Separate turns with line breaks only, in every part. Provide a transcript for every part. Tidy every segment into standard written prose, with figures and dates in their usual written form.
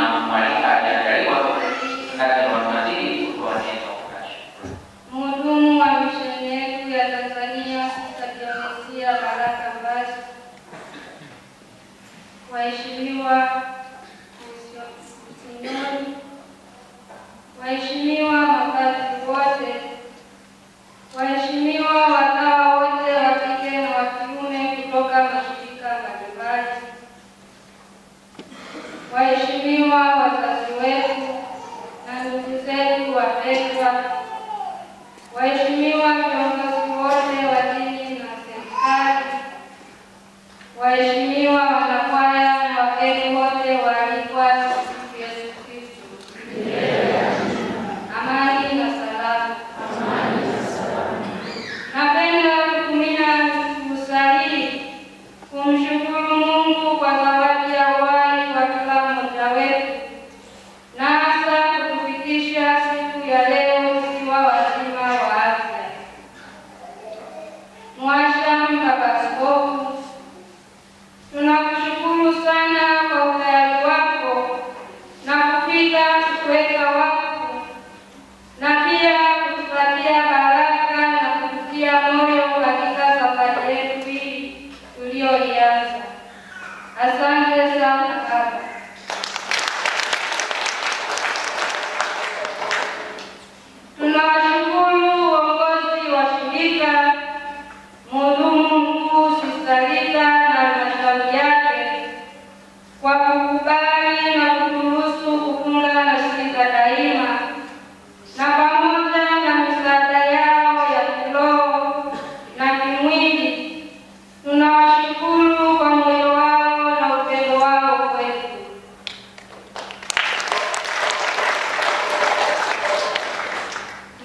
ninamwalika aliandaliwa katika maadili kwa neno la shukrani.
Mhudumu wa misheni yetu ya Tanzania Dionisía Baraka Mbazi, waheshimiwa misionari, waheshimiwa mapadri wote, waheshimiwa watawa wote wa kike na wa kiume kutoka mashirika mbalimbali, waheshimiwa wazazi wetu na ndugu zetu wapendwa, waheshimiwa viongozi wote wa dini na serikali, waheshimiwa wanakwaya na wageni wote waalikwa, Yesu Kristo. Amani na salama. Napenda kutumia fursa hii kumshukuru Mungu kwa zawadi ya uhai wa kila mmoja wetu, na hasa kutufikisha siku ya leo tukiwa wazima wa afya. Mwashamu Baba Askofu, tunakushukuru sana kwa utayari wako na kufika kutuweka wakfu, na pia kutupatia baraka na kututia moyo katika safari yetu hii tuliyoianza. Asante sana Baba. Tunawashukuru uongozi wa shirika, mhudumu mkuu Sister Rita na halmashauri yake kwa kukubali na kuturuhusu kufunga na shirika daima, na pamoja na misaada yao ya kiroho na kimwili, tunawashukuru kwa moyo wao na upendo wao kwetu.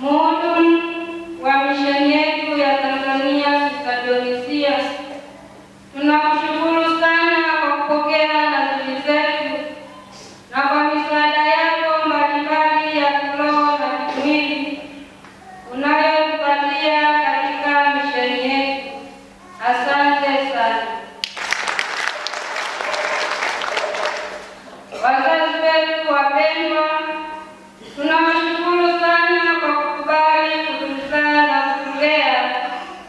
Mhudumu wa misheni yetu ya Tanzania Sister Dionisía, tunakushukuru sana kwa kupokea nadhiri zetu na kwa misaada yako mbalimbali ya kiroho na kimwili unayotupatia katika misheni yetu. Asante sana. Wazazi wetu wapendwa, tunawashukuru sana kwa kukubali kutuzaa na kutulea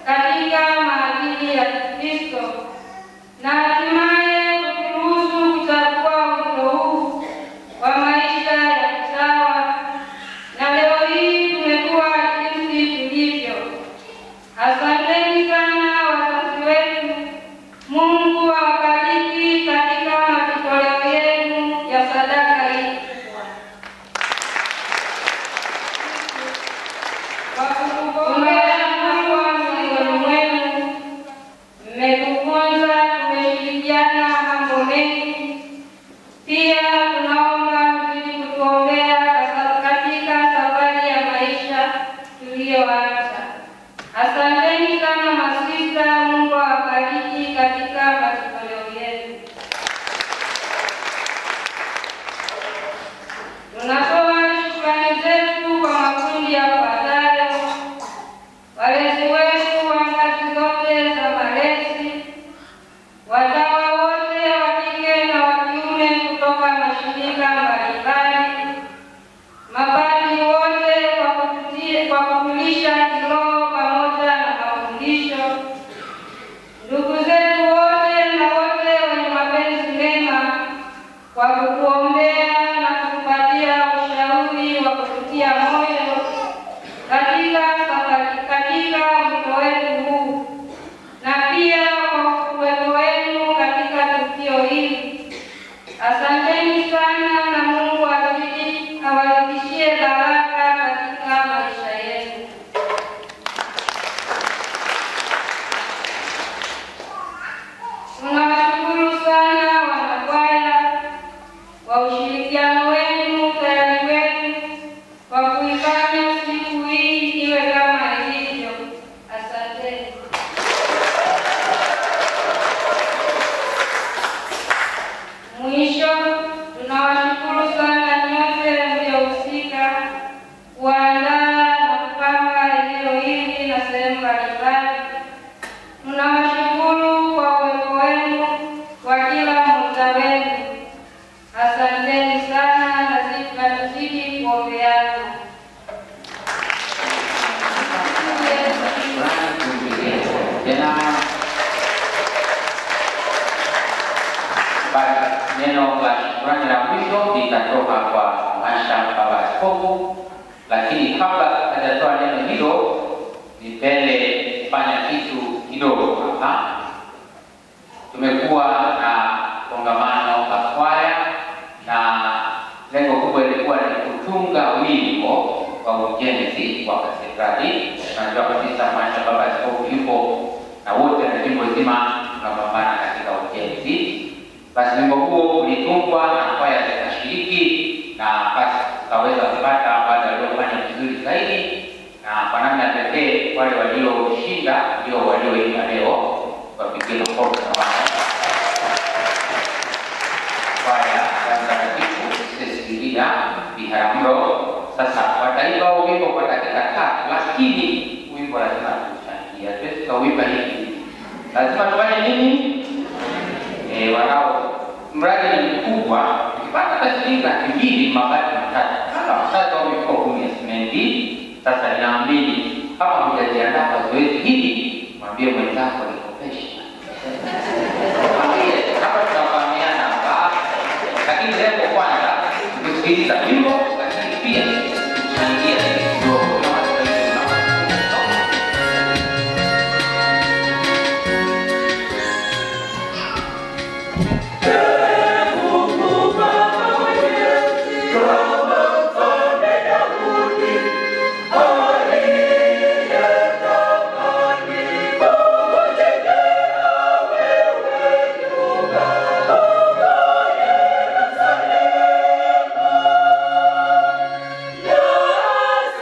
katika maadili ya Kristo, na hatimaye kuturuhusu kuchagua wito huu wa maisha ya kitawa, na leo hii tumekuwa jinsi tulivyo. Asanteni sana wazazi wetu. Mungu awabariki katika matoleo yenu ya sadaka hii kubwa. Tumeshukuru miongoni mwenu, mmetufunza, tumeshirikiana mambo mengi. Pia tunaomba mzidi kutuombea katika safari ya maisha tuliyoanza. Asanteni sana masista. Mungu awabariki katika matoleo yenu. Tunatoa shukrani zetu kwa makundi yafuatayo: walezi wetu wa ngazi zote za malezi, watawa wote wa kike na wa kiume kutoka mashirika mbalimbali, mapadri wote kwa kutulisha kiroho pamoja na mafundisho, ndugu zetu wote na wote wenye mapenzi mema kwa kutuombea na kutupatia ushauri wa kututia moyo katika wito wetu huu, na pia kwa uwepo wenu katika tukio hili. Asanteni sana, na Mungu awazidishie baraka katika maisha yenu. Tunawashukuru sana wanakwaya kwa ushirikiano wenu, tayari wenu kwa kuifanya siku hii iwe kama ilivyo. Asanteni. Mwisho, tunawashukuru sana nyote mliohusika kuandaa na kupanga eneo hili na sehemu mbalimbali. Tunawashukuru kwa uwepo wenu kwa kila mmoja wenu. Asanteni sana.
shukrani la mwisho litatoka kwa Masha Baba Askofu, lakini kabla hajatoa neno hilo, nipende kufanya kitu kidogo hapa. Tumekuwa na kongamano la kwaya na lengo kubwa lilikuwa ni kutunga wimbo wa ujenzi wa katedrali. Tunajua kabisa Masha Baba Askofu yupo na wote na jimbo zima tunapambana katika ujenzi. Basi wimbo huo ulitungwa na kwaya zikashiriki, na basi tukaweza kupata wale waliofanya vizuri zaidi, na kwa namna pekee wale walioshinda ndio walioimba leo. Wapigie makofi na wao. Kwaya ya Mtakatifu Cecilia Biharamulo. Sasa wataimba wimbo kwa dakika 3, lakini wimbo lazima tuchangie. Tuweza kuimba hivi. Lazima tufanye nini? Wanao mradi ni mkubwa, ukipata shilingi 200 mabati matatu, kama sasa wamekuwa 10 ya simenti. Sasa ninaamini kama hujajiandaa kwa zoezi hili, mwambie mwenzako nikopeshe. Hapa tunafahamiana hapa, lakini lengo kwanza kusikiliza wimbo, lakini pia kuchangia kidogo.
Yes!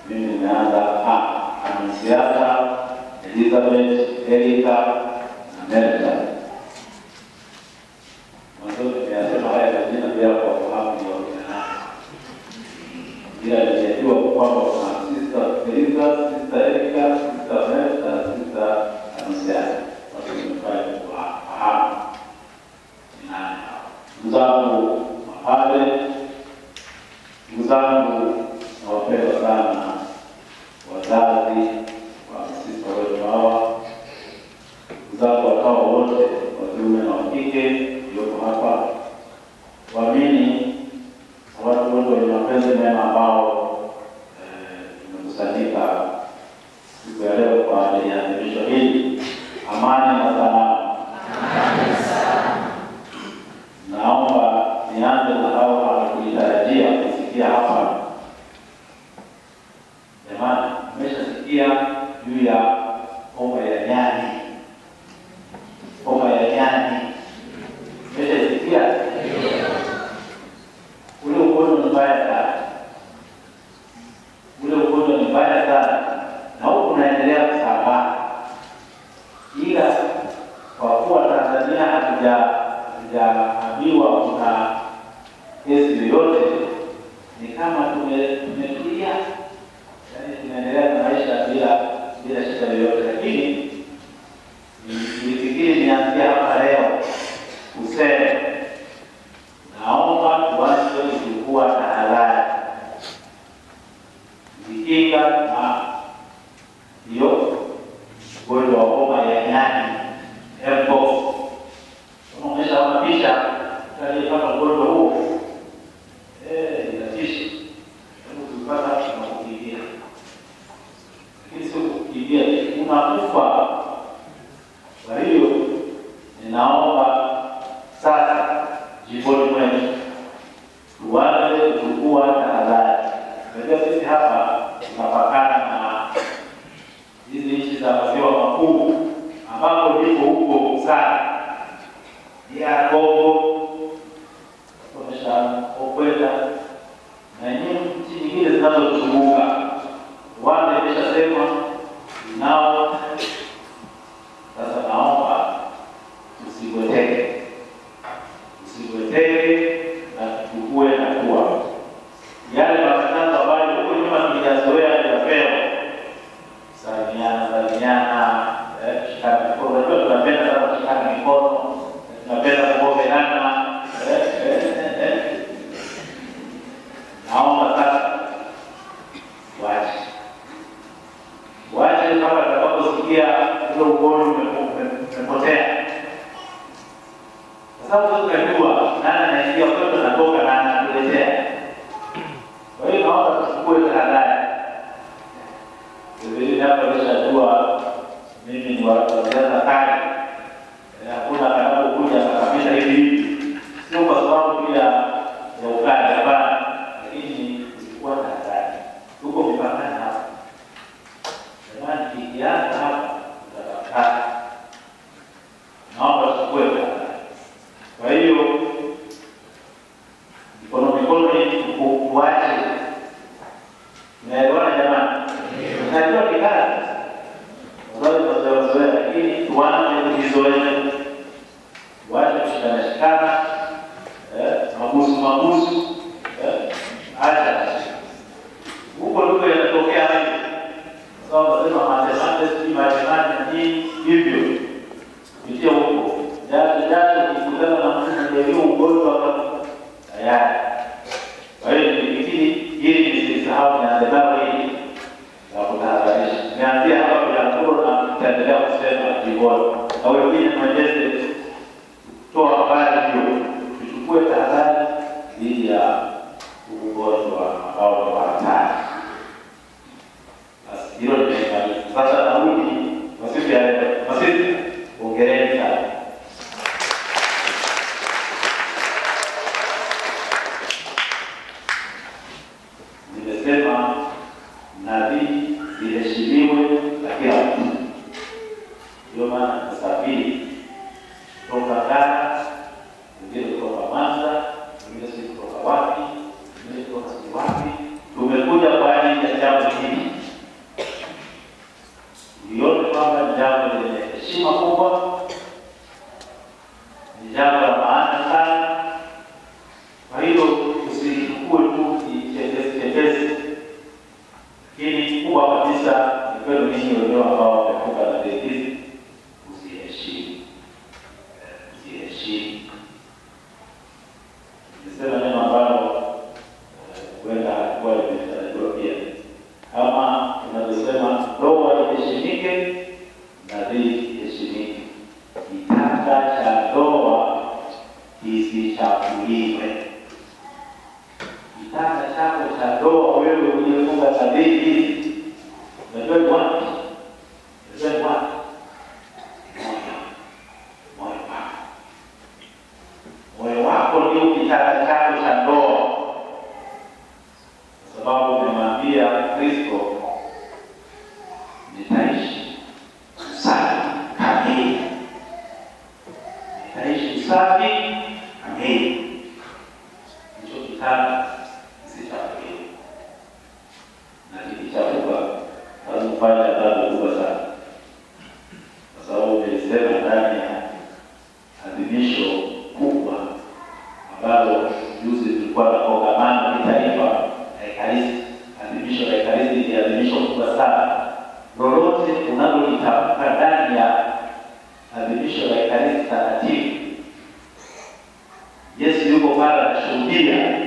Mimi nimeanza Anunciata, Elizabeth, Erika na Merta. Mwanzo nimeyasema haya majina bila kuwafahamu ni wakina nani. Bila nijajua kwamba kuna Sister Elisa, Sister Erika, Sister Merta, Sister Anunciata. Watu nimefanya kuwafahamu ni nani hao. Ndugu zangu mapadre, ndugu zangu nawapenda sana wazazi wa masista wetu hawa, ndugu zangu watawa wote wa kiume na wa kike walioko hapa, waamini na watu wote wenye mapenzi mema ambao tumekusanyika siku ya leo kwa ajili ya adhimisho hili. Amani na salama. Naomba nianze na hao hawakutarajia kusikia hapa. Jamani, mmeshasikia juu ya homa ya nyani? Homa ya nyani mmeshasikia? Ule ugonjwa ni mbaya sana. Ule ugonjwa ni mbaya sana. Na huku unaendelea kusambaa. Ila kwa kuwa Tanzania hatujaambiwa kuna kesi yoyote, ni kama tumetulia, yaani tunaendelea na maisha bila shida yoyote. Lakini nilifikiri nianzie hapa leo kusema naomba tuanze kuchukua tahadhari, kujikinga na hiyo ugonjwa wa homa ya nyani mpox. Kama umeshaona picha kama ugonjwa huo, inatisha. Hebu tupata na kukimbia. Lakini sio kukimbia, unakufa. Kwa hiyo ninaomba sasa jimboni mwetu tuanze kuchukua tahadhari. Unajua sisi hapa tunapakana na hizi nchi za maziwa makuu ambapo ndipo huko sana ya Kongo, Okwenda na nchi nyingine zinazotuzunguka. Rwanda imeshasema nao. Sasa naomba tusigweteke na tuchukue hatua. Yale makatazo ambayo huko nyuma tuliyazoea yapewa, salimiana, shikana mikono. Unajua tunapenda sana kushikana mikono, tunapenda kuombeana. Naomba sasa wache kama tutakaposikia ule ugonjwa umepotea. Kwa sababu tunajua nani anaingia kwetu, anatoka na anatuletea. Kwa hiyo naomba tuchukue tahadhari. Vile hapa nimeshajua mimi ni wanaanza kali. Hakuna kanapokuja kabisa hivi. Sio kwa sababu pia ya ukali hapana, lakini kulikuwa na tahadhari. Tuko mipakani hapa. Jamani, kikianza hapa tutapata. Naomba tuchukue tahadhari. Kwa hiyo mikono hii kuache. Naelewana jamani? Najua ni kazi. Wazoea, lakini tuanze kujizoea. Wacha kushikana, mabusu, acha. Huko ndio yanatokea hivi. Sawa, nasema matematics ni hivyo. Pitia huko. Jaji kukutana na mtu mwenye ugonjwa kama tayari. Kwa hiyo nifikiri hili nisisahau na ndio hili la kutahadharisha. Nianzia hapa bila kuro na tutaendelea kusema hivyo. Na wengine mwendeze toa habari hiyo. Tuchukue tahadhari dhidi ya ugonjwa ambao ni hatari. Basi hilo nimemaliza. Sasa narudi masifu ya leo. Masifu ongereni sana. Nimesema nabii ziheshimiwe na kila mtu. Ndio maana nasafiri kutoka Ghana, wengine kutoka Mwanza, wengine kutoka wapi, wengine kutoka wapi. Tumekuja kwa ajili ya jambo hili. kubwa kabisa ni kwenu ninyi wenyewe ambao wamefunga na dei hizi, usiheshimu. Usiheshimu. Nisema neno ambalo huenda kwa limetarajiwa pia. Kama tunavyosema ndoa iheshimike na dei iheshimike. Kitanda cha ndoa kisichafuliwe. Kitanda chako cha ndoa wewe uliyefunga na dei hizi, unajua ni wapi? Unajua ni wapi? Moyo wako ndio kitanda chako cha ndoa. Kwa sababu umemwambia Kristo, nitaishi usafi kamili. Nitaishi usafi kamili. Hicho kitanda kisichafuliwe. Na kikichafuka, lazima ufanye adhabu kubwa sana. Kwa sababu umelisema ndani ya adhimisho kubwa ambalo juzi tulikuwa na kongamano kitaifa la Ekaristi. Adhimisho la Ekaristi ni adhimisho kubwa sana. Lolote unalolitamka ndani ya adhimisho la Ekaristi takatifu, Yesu yuko pale anashuhudia.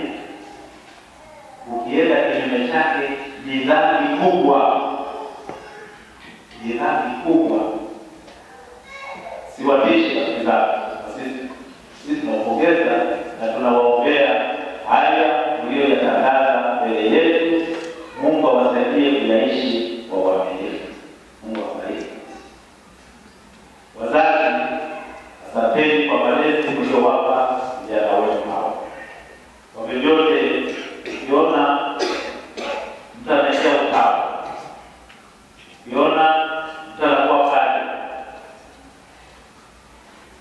Ukienda kinyume chake ni dhambi kubwa. Ni dhambi kubwa. Siwapishi katika sisi tunapongeza na tunawaombea haya mlioyatangaza mbele yetu. Mungu awasaidie kuyaishi kwa uaminifu. Mungu awabariki. Wazazi, asanteni kwa malezi mliowapa vijana wetu hao. Kwa vyovyote, ukiona mtu anaishia utawa, ukiona mtu anakuwa pale,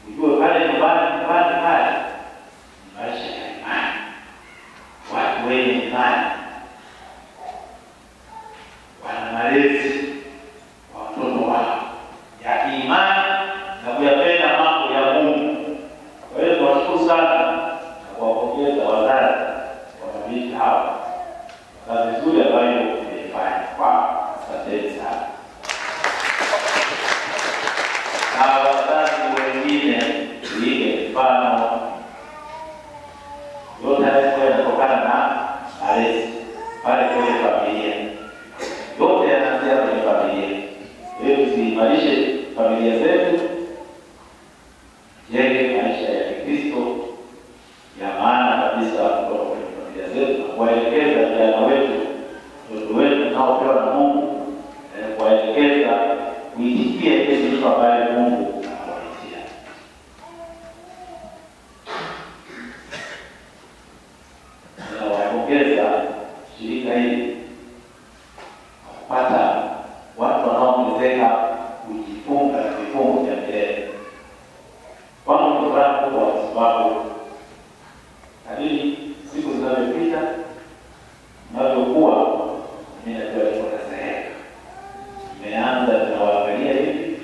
ujue pale nyumbani pale maisha ya imani. Watu wenye imani wana malezi wa watoto wao ya imani na kuyapenda mambo ya Mungu. Kwa hiyo tunashukuru sana na kuwapongeza wazazi wa mabinti hawa. Kazi nzuri ambayo imeifanya. Asanteni sana. Na wazazi wengine tuige mfano. Yote haya yanatokana na malezi pale kwenye familia. Yote yanaanzia kwenye familia. Wewe usiimarishe familia zetu, jenge maisha ya Kristo ya maana kabisa kutoka kwenye familia zetu, na kuwaelekeza vijana wetu, watoto wetu nao pewa na Mungu, kuwaelekeza kuitikia ile kitu ambayo Mungu anawaitia. Nawapongeza shirika hili kupata watu wanaoongezeka kujifunga na vifungo vya milele. Kwangu ni furaha kubwa kwa sababu kadiri siku zinavyopita, ninavyokuwa mimi najua niko nazeeka. Nimeanza tunawaangalia hivi.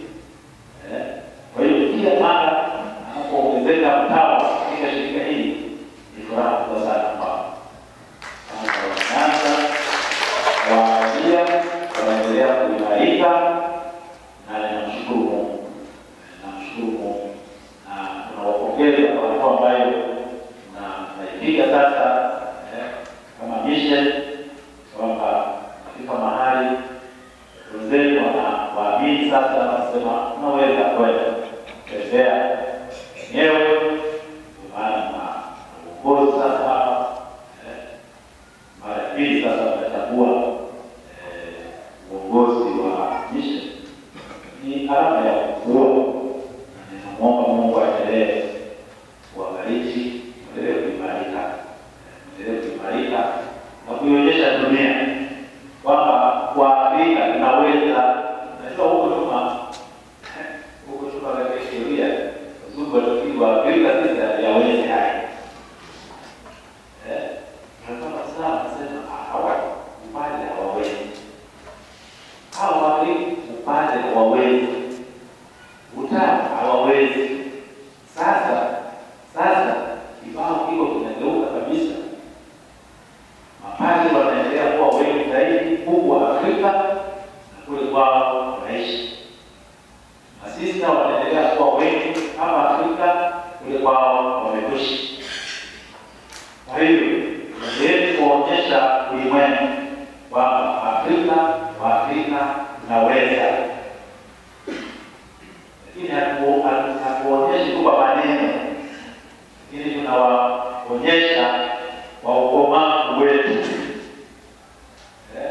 Kwa hiyo kila mara anapoongezeka mtawa katika shirika hili ni furaha kubwa sana kwa wanaanza waangalia wanaendelea kuimarika, na ninamshukuru Mungu. Namshukuru Mungu na tunawapongeza kwa hatua ambayo naipiga sasa kama mission, kwamba katika mahali wenzetu wanaamini sasa, wanasema unaweza kwenda kutembea wenyewe. Maana na uongozi sasa hapa mara pili sasa tunachagua uongozi wa mission. Ni alama ya ukuu. Ninamwomba Mungu aendelee kuwabariki, endelee kuimarika na kuionyesha dunia kwamba kwa Afrika tunaweza. Najua huko nyuma katika historia wazungu walikuwa Afrika sisi hawawezi haya. Tunataka sana nasema upande hawawezi. Hawa upande hawawezi. Utani hawawezi. Sasa kibao kiko kinageuka kabisa. Mapadri wanaendelea kuwa wengi zaidi huko Afrika. kwao wanaishi. Masista wanaendelea kuwa wengi hapa Afrika, kule kwao wamekushi. Kwa hiyo ndio kuonyesha ulimwengu kwamba Afrika tunaweza. Lakini hatuonyeshi tu kwa maneno, lakini tunawaonyesha kwa ukomavu wetu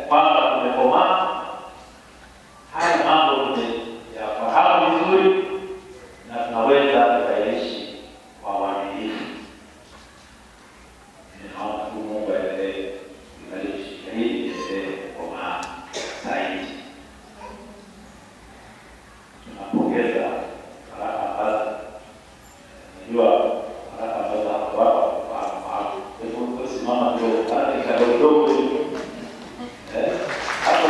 kwamba tumekomaa. Haya mambo tumeyafahamu vizuri na tunaweza tukaishi kwa uaminifu. Ninaomba tu Mungu aendelee kuimarisha hili liendelee kukomaa zaidi. Tunapongeza baraka ambazo najua baraka ambazo hapo kufahamu. Hebu tusimama kidogo katika kidogo. Hapo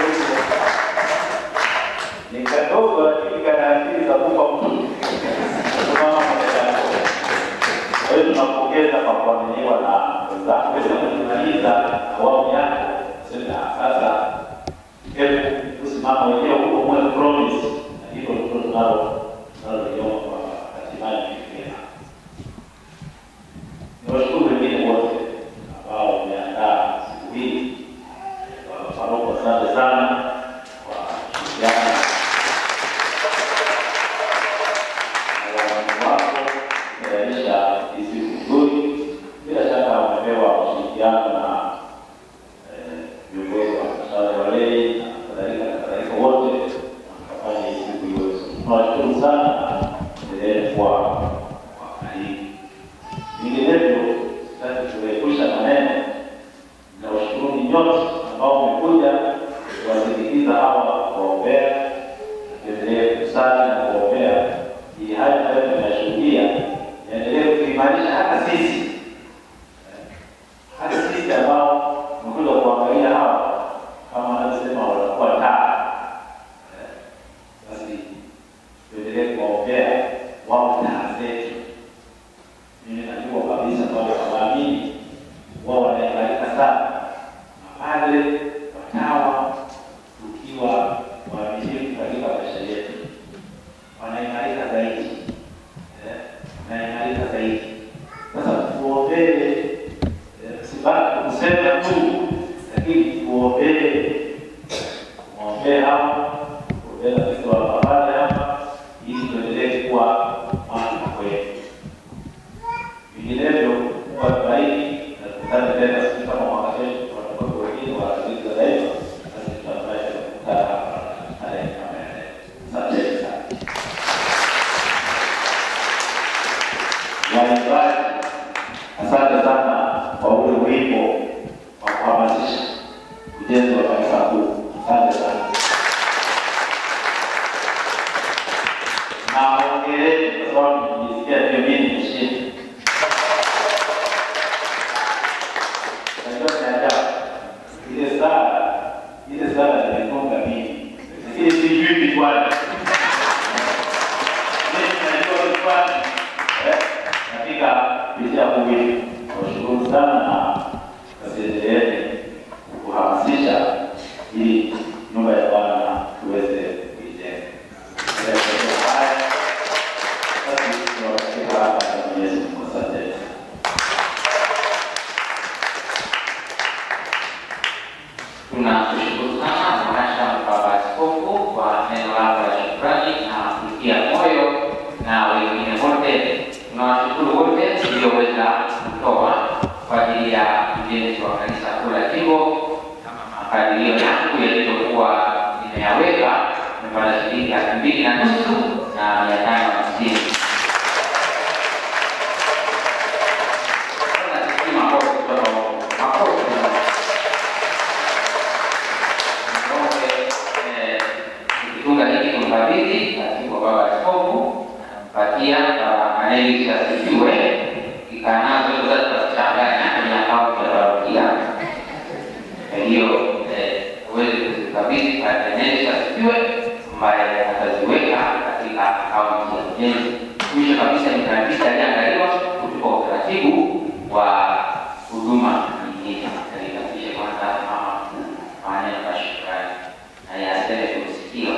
ni kadogo lakini kana akili za kufa mtu. Tusimama pamoja. Kwa hiyo tunapongeza kwa kuaminiwa na wenzako. Wewe tunamaliza awamu yako. Sasa hebu tusimama wenyewe huko mwe promise. Hilo ndio tunaloiona kwa hatimaye kufikia. Niwashukuru wengine wote ambao wameandaa siku hii. Paroko, asante sana kwa kushirikiana na wako kuonyesha hizi nzuri. Bila shaka wamepewa ushirikiano na viongozi wa mashirika wale na kadhalika wote wakafanya siku hiyo. Tunashukuru sana endelee kwa karibu. Vinginevyo sasa tuepusha maneno na washukuru nyote ambao wamekuja kuwasindikiza hawa kuombea, tuendelee kusali na kuombea ili haya ambayo tunashuhudia yaendelee kuimarisha hata sisi ambao tumekuja kuangalia hawa kama wanavyosema watakuwa taa. Basi tuendelee kuombea wao taa zetu. Mimi najua kabisa kwamba waamini wao wanaimarika sana. Mapadre, watawa, tukiwa waaminifu katika maisha yetu, wanaimarika zaidi. Wanaimarika zaidi. Sasa tuombee, sibaki kusema tu, lakini tuombee. Tuombee hapa, tuombee na sisi wa mapadre hapa, ili tuendelee kuwa mwana kwetu. Vinginevyo, kwa tumaini, na tukutane tena sisi kama mwaka kesho, watakuwa wengine wanazidi zaidi, na sisi tutafurahi kukutana hapa tarehe kama ya leo. Asante sana. Waimbaji, asante sana kwa ule wimbo wa kuhamasisha ujenzi wa kanisa kuu. Asante sana. Na hongereni kwa sababu nilisikia pia mimi nimeshinda. Ile sala nimefunga mimi. Lakini sijui ni kwani. Mimi najua ni kwani. Katika picha hii nashukuru sana na wasiendelee kuhamasisha ili nyumba ya Bwana tuweze kuijenga. Basi tunawashukuru hapa kwa Yesu kwa asante.
Tunashukuru sana Mhashamu Baba Askofu kwa neno lako la shukrani na kutia moyo, na wengine wote tunawashukuru wote walioweza kutoa kwa ajili ya ujenzi wa kanisa kuu la Kibo. Kama makadirio yangu yalivyokuwa nimeyaweka, nimepata shilingi 2,500 na 550. Baba Askofu anampatia anayelisha sikiwe ikanazo zote kuchanganya kwenye akaunti ya parokia. Hiyo uweze kuzikabidhi anayelisha sikiwe ambaye ataziweka katika akaunti ya ujenzi. Mwisho kabisa ni kabisa aliangaliwa kutoka utaratibu wa huduma nyingine. Katika kisha kwanza mama maneno ya shukrani na yaseme kusikia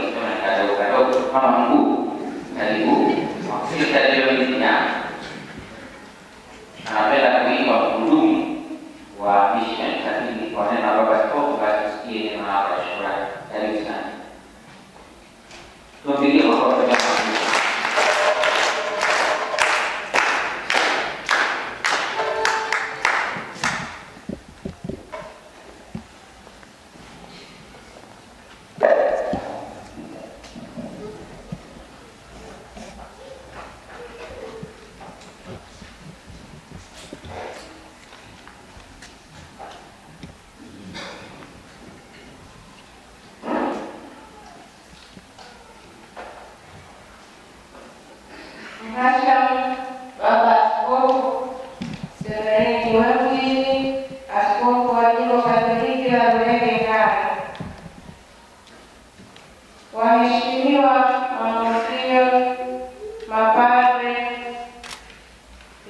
Mama mkuu, karibu. Sekretariatnya anapenda kuimba mhudumi wa mission, lakini kwa neno la Baba Askofu tusikie neno la shukrani. Karibu sana. Tuombe makofi kwa
Baba Askofu Severino Wangui, askofu wa jimbo Katoliki la Rulenge Ngara, waheshimiwa mamonsinyo, mapadre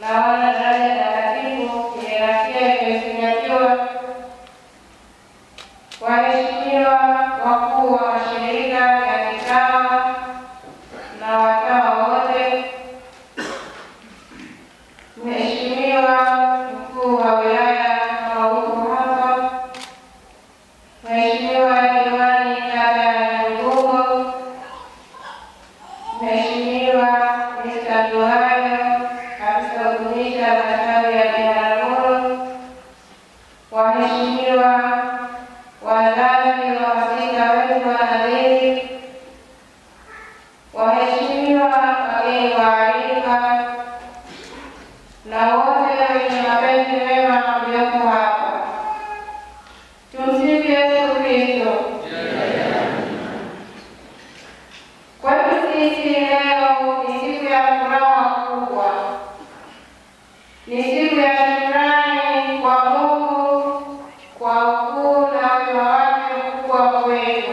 na wana daraja takatifu, hierarkia imezingatiwa, waheshimiwa wakuu wa mashirika ya kitawa na watawa wote, Mheshimiwa mkuu wa wilaya kama uko hapa, Mheshimiwa diwani kata ya Nyungumo, Mheshimiwa Mr. Duhayo, afisa utumishi halmashauri ya Biharamulo, waheshimiwa wazazi wa wasika wetu wanadini, waheshimiwa wageni waalikwa na wote wenye mapenzi mema mlioko hapa. Tumsifu Yesu Kristo. Kwetu sisi leo ni siku ya furaha kubwa, ni siku ya shukrani kwa Mungu kwa ukuu na wema wake mkubwa kwetu.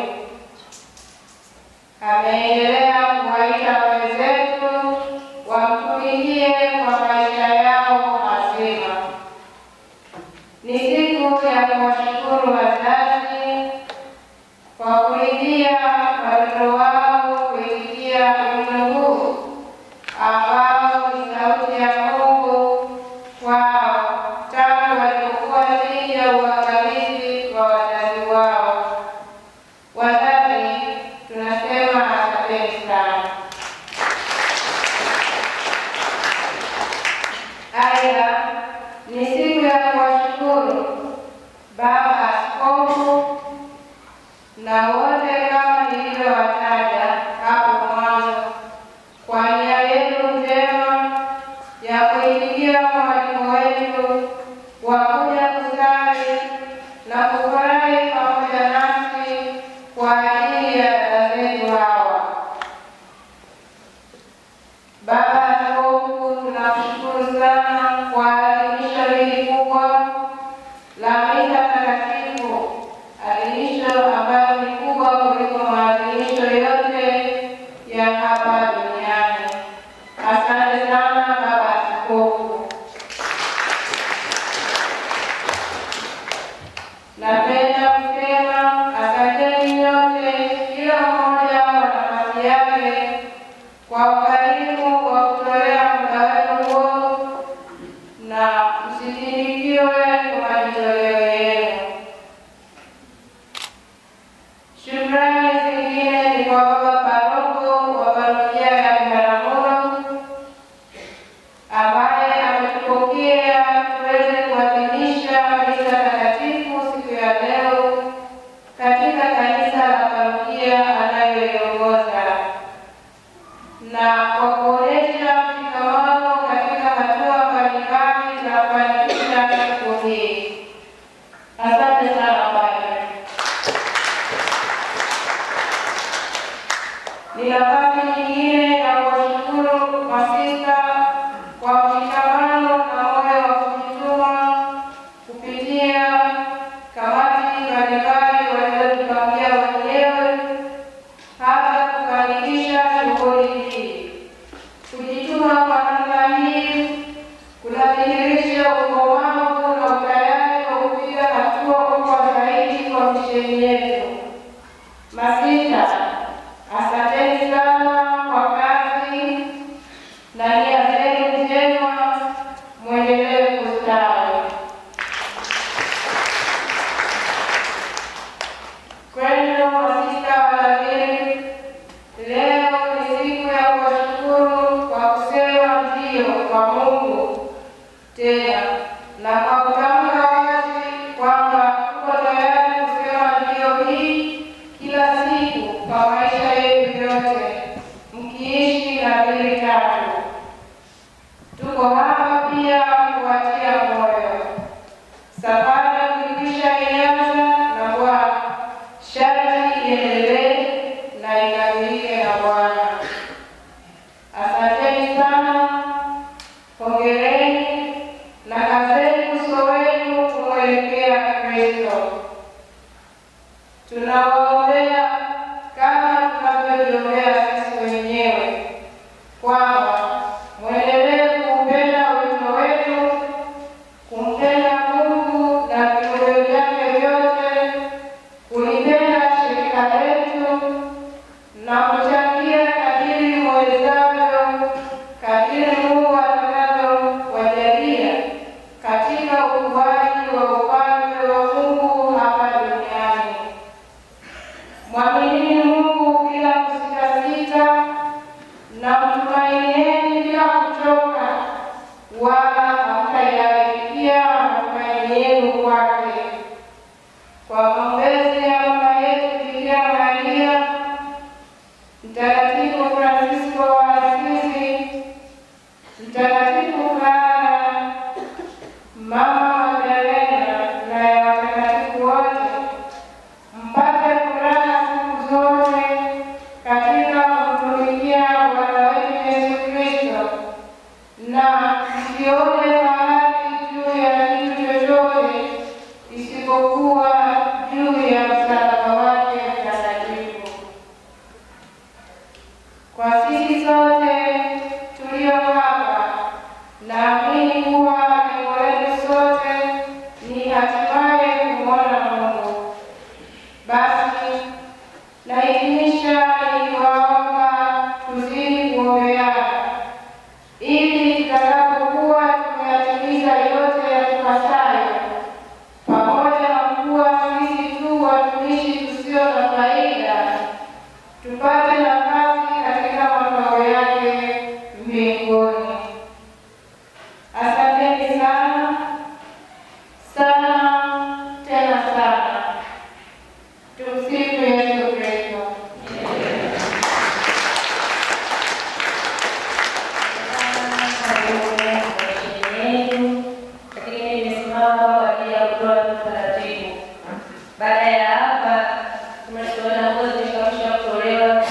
Ameendelea kuwaita wenzetu wamtumikie kwa maisha yao mazima. Ni siku ya kuwashukuru wazazi kwa kuridhia watoto wao kuitikia wito huu ambao ni sauti ya Mungu kwao tangu walipokuwa chini ya uangalizi wa wazazi wao. Wazazi, tunasema asanteni sana. Aidha, ni siku ya kuwashukuru Baba Askofu na wote kama nilivyowataja hapo mwanzo kwa nia yenu njema ya kuitikia mwaliko wetu wa kuja kusali na kufurahi pamoja nasi kwa ajili ya dada zetu hawa. Baba Askofu, tunakushukuru sana kwa adhimisho hili kubwa la misa takatifu, adhimisho ambayo ni kubwa kuliko maadhimisho yote ya hapa duniani. Asante sana Baba Askofu. Napenda kusema asanteni nyote, kila mmoja kwa nafasi yake, kwa ukarimu wa kutolea muda wenu huo na msitirikiwe kwa majitoleo yenu. Shukrani zingine ni kwa Baba Paroko wa parokia ya Biharamulo ambaye ametupokea tuweze kuadhimisha misa takatifu siku ya leo katika kanisa la parokia anayoiongoza, na kwa kuonesha mshikamano katika hatua mbalimbali za kufanikisha siku hii. Asante sana Padre. Ni nafasi nyingine ya kuwashukuru masista kwa mshikamano na moyo wa kujituma kupitia kamati mbalimbali walizotupangia wenyewe hata kufanikisha shughuli hii. Kujituma kwa namna hii kunadhihirisha ukomavu na utayari wa kupiga hatua kubwa zaidi kwa misheni yetu. Masista, Asanteni sana kwa kazi na nia zenu njema, mwendelee kustawi. Kwenu masista waladhiri, leo ni siku ya kuwashukuru kwa kusema ndio kwa Mungu tena na kwa kutamka wazi kwamba tuko tayari kusema ndio hii kila siku kwa maisha yetu yote, mkiishi na dili tatu. Tuko hapa pia kuwatia moyo. Safari tulikwisha ianza na Bwana, sharti iendelee na ikamilike na Bwana. Asanteni sana, hongereni na kazeni uso wenu kumwelekea Kristo. Tunawaombea kama tunavyojiombea sisi wenyewe kwamba mwendelee kuupenda wito wenu, kumpenda Mungu na viumbe vyake vyote, kulipenda shirika letu na kuchangia kadiri mwezavyo, kadiri Mungu atakavyowajalia katika ukuaji wa ufalme wa Mungu hapa duniani. Mwaminini Mungu bila kusitasita na mtumainieni bila kuchoka, wala hamtayaikia matumaini yenu kwake. Kwa maombezi ya mama yetu Bikira Maria, Mtakatifu Fransisko wa Asizi, Mtakatifu Clara, Mama Magdalena na ya watakatifu wote, mpate furaha siku zote katika kumtumikia Bwana wetu Yesu Kristo, na msione fahari juu ya kitu chochote isipokuwa juu ya msalaba wake mtakatifu. Kwa sisi sote tulio hapa, naamini kuwa lengo letu sote ni hatimaye kumwona Mungu. Basi nahitimisha nikiwaomba tuzidi kuombeana, ili tutakapokuwa tumeyatimiza yote yatupasayo, pamoja na kuwa sisi tu watumishi tusio na faida, tupate nafasi katika makao yake mbinguni. Asanteni sana sana tena sana. Tumsifu Yesu Kristo.
Baada ya hapa tumeona ngozi zikisha kutolewa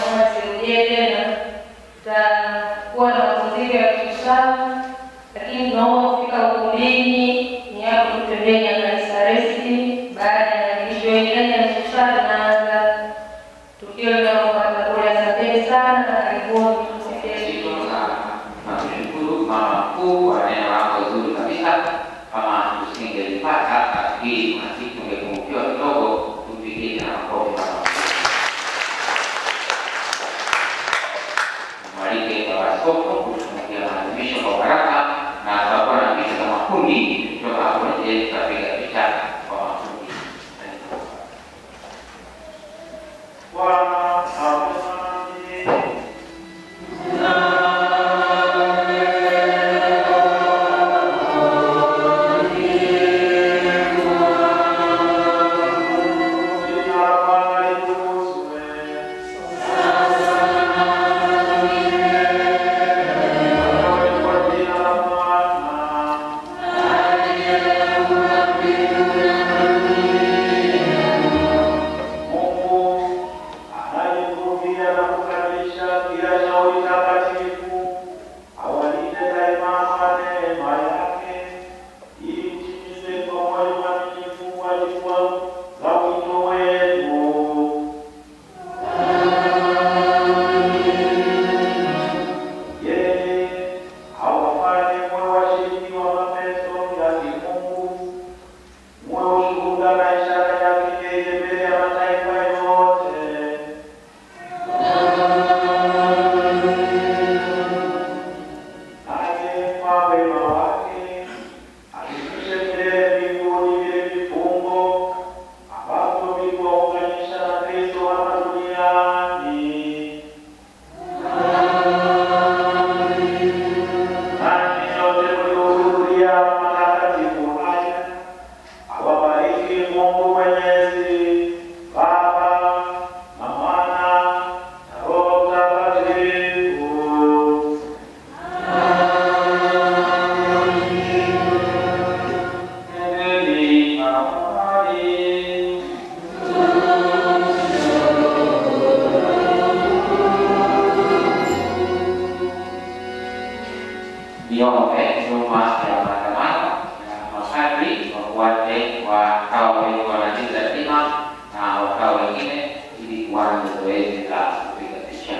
zoezi la kupiga picha.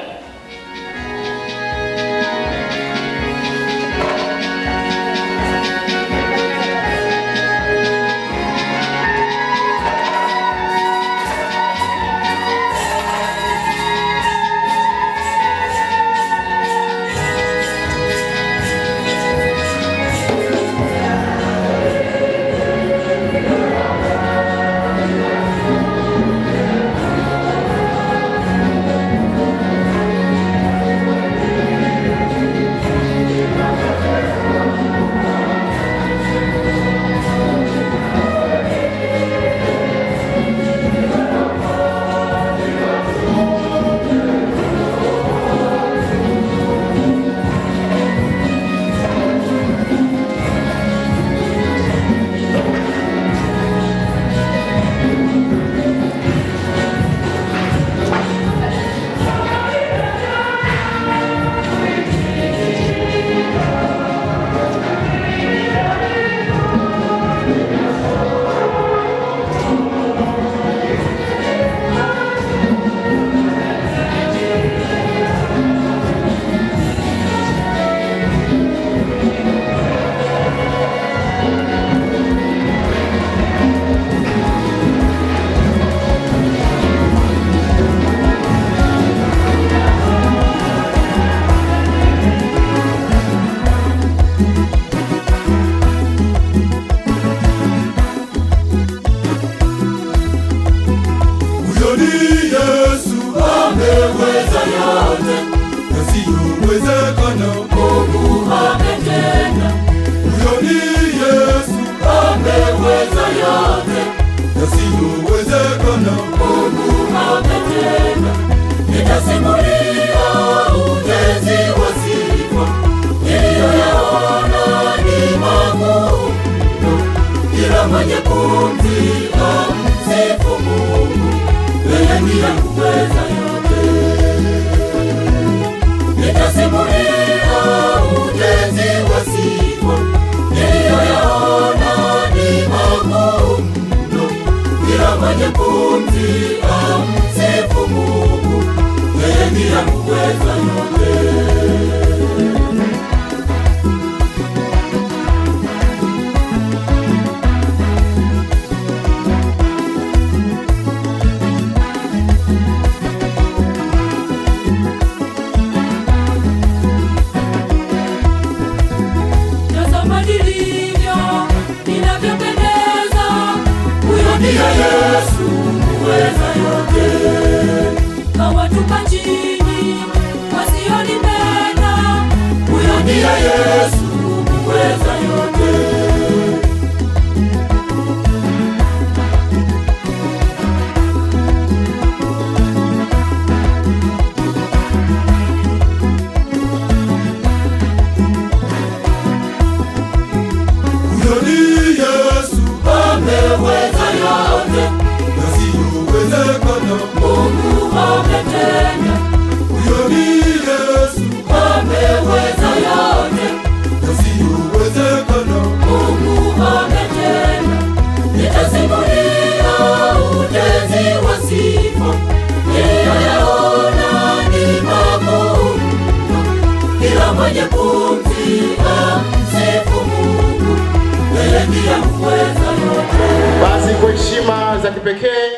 Basi kwa heshima za kipekee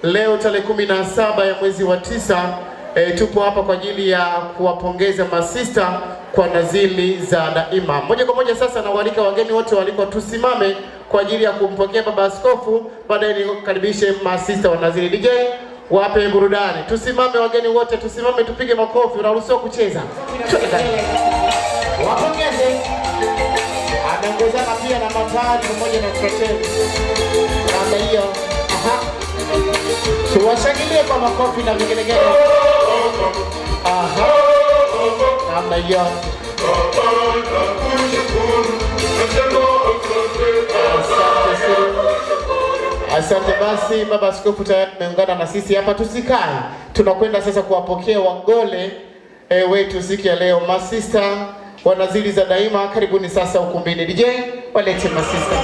leo tarehe 17 ya mwezi wa 9 tupo hapa kwa ajili ya kuwapongeza masista kwa nazili za daima. Moja kwa moja sasa nawaalika wageni wote waliko tusimame kwa ajili ya kumpokea baba askofu, baadaye nikaribishe masista wa nazili. DJ wape burudani. Tusimame wageni wote, tusimame tupige makofi, unaruhusiwa kucheza. Wapongeze. Anaongozana pia na matari pamoja na frateli. Namna hiyo. Aha. Tuwashangilie kwa makofi na vigelegele. Aha. Namna hiyo. Asante basi, baba askofu tayari ameungana na sisi hapa, tusikae. Tunakwenda sasa kuwapokea wagole wetu siku ya leo, masista wa nazili za daima. Karibuni sasa ukumbini. DJ walete masista.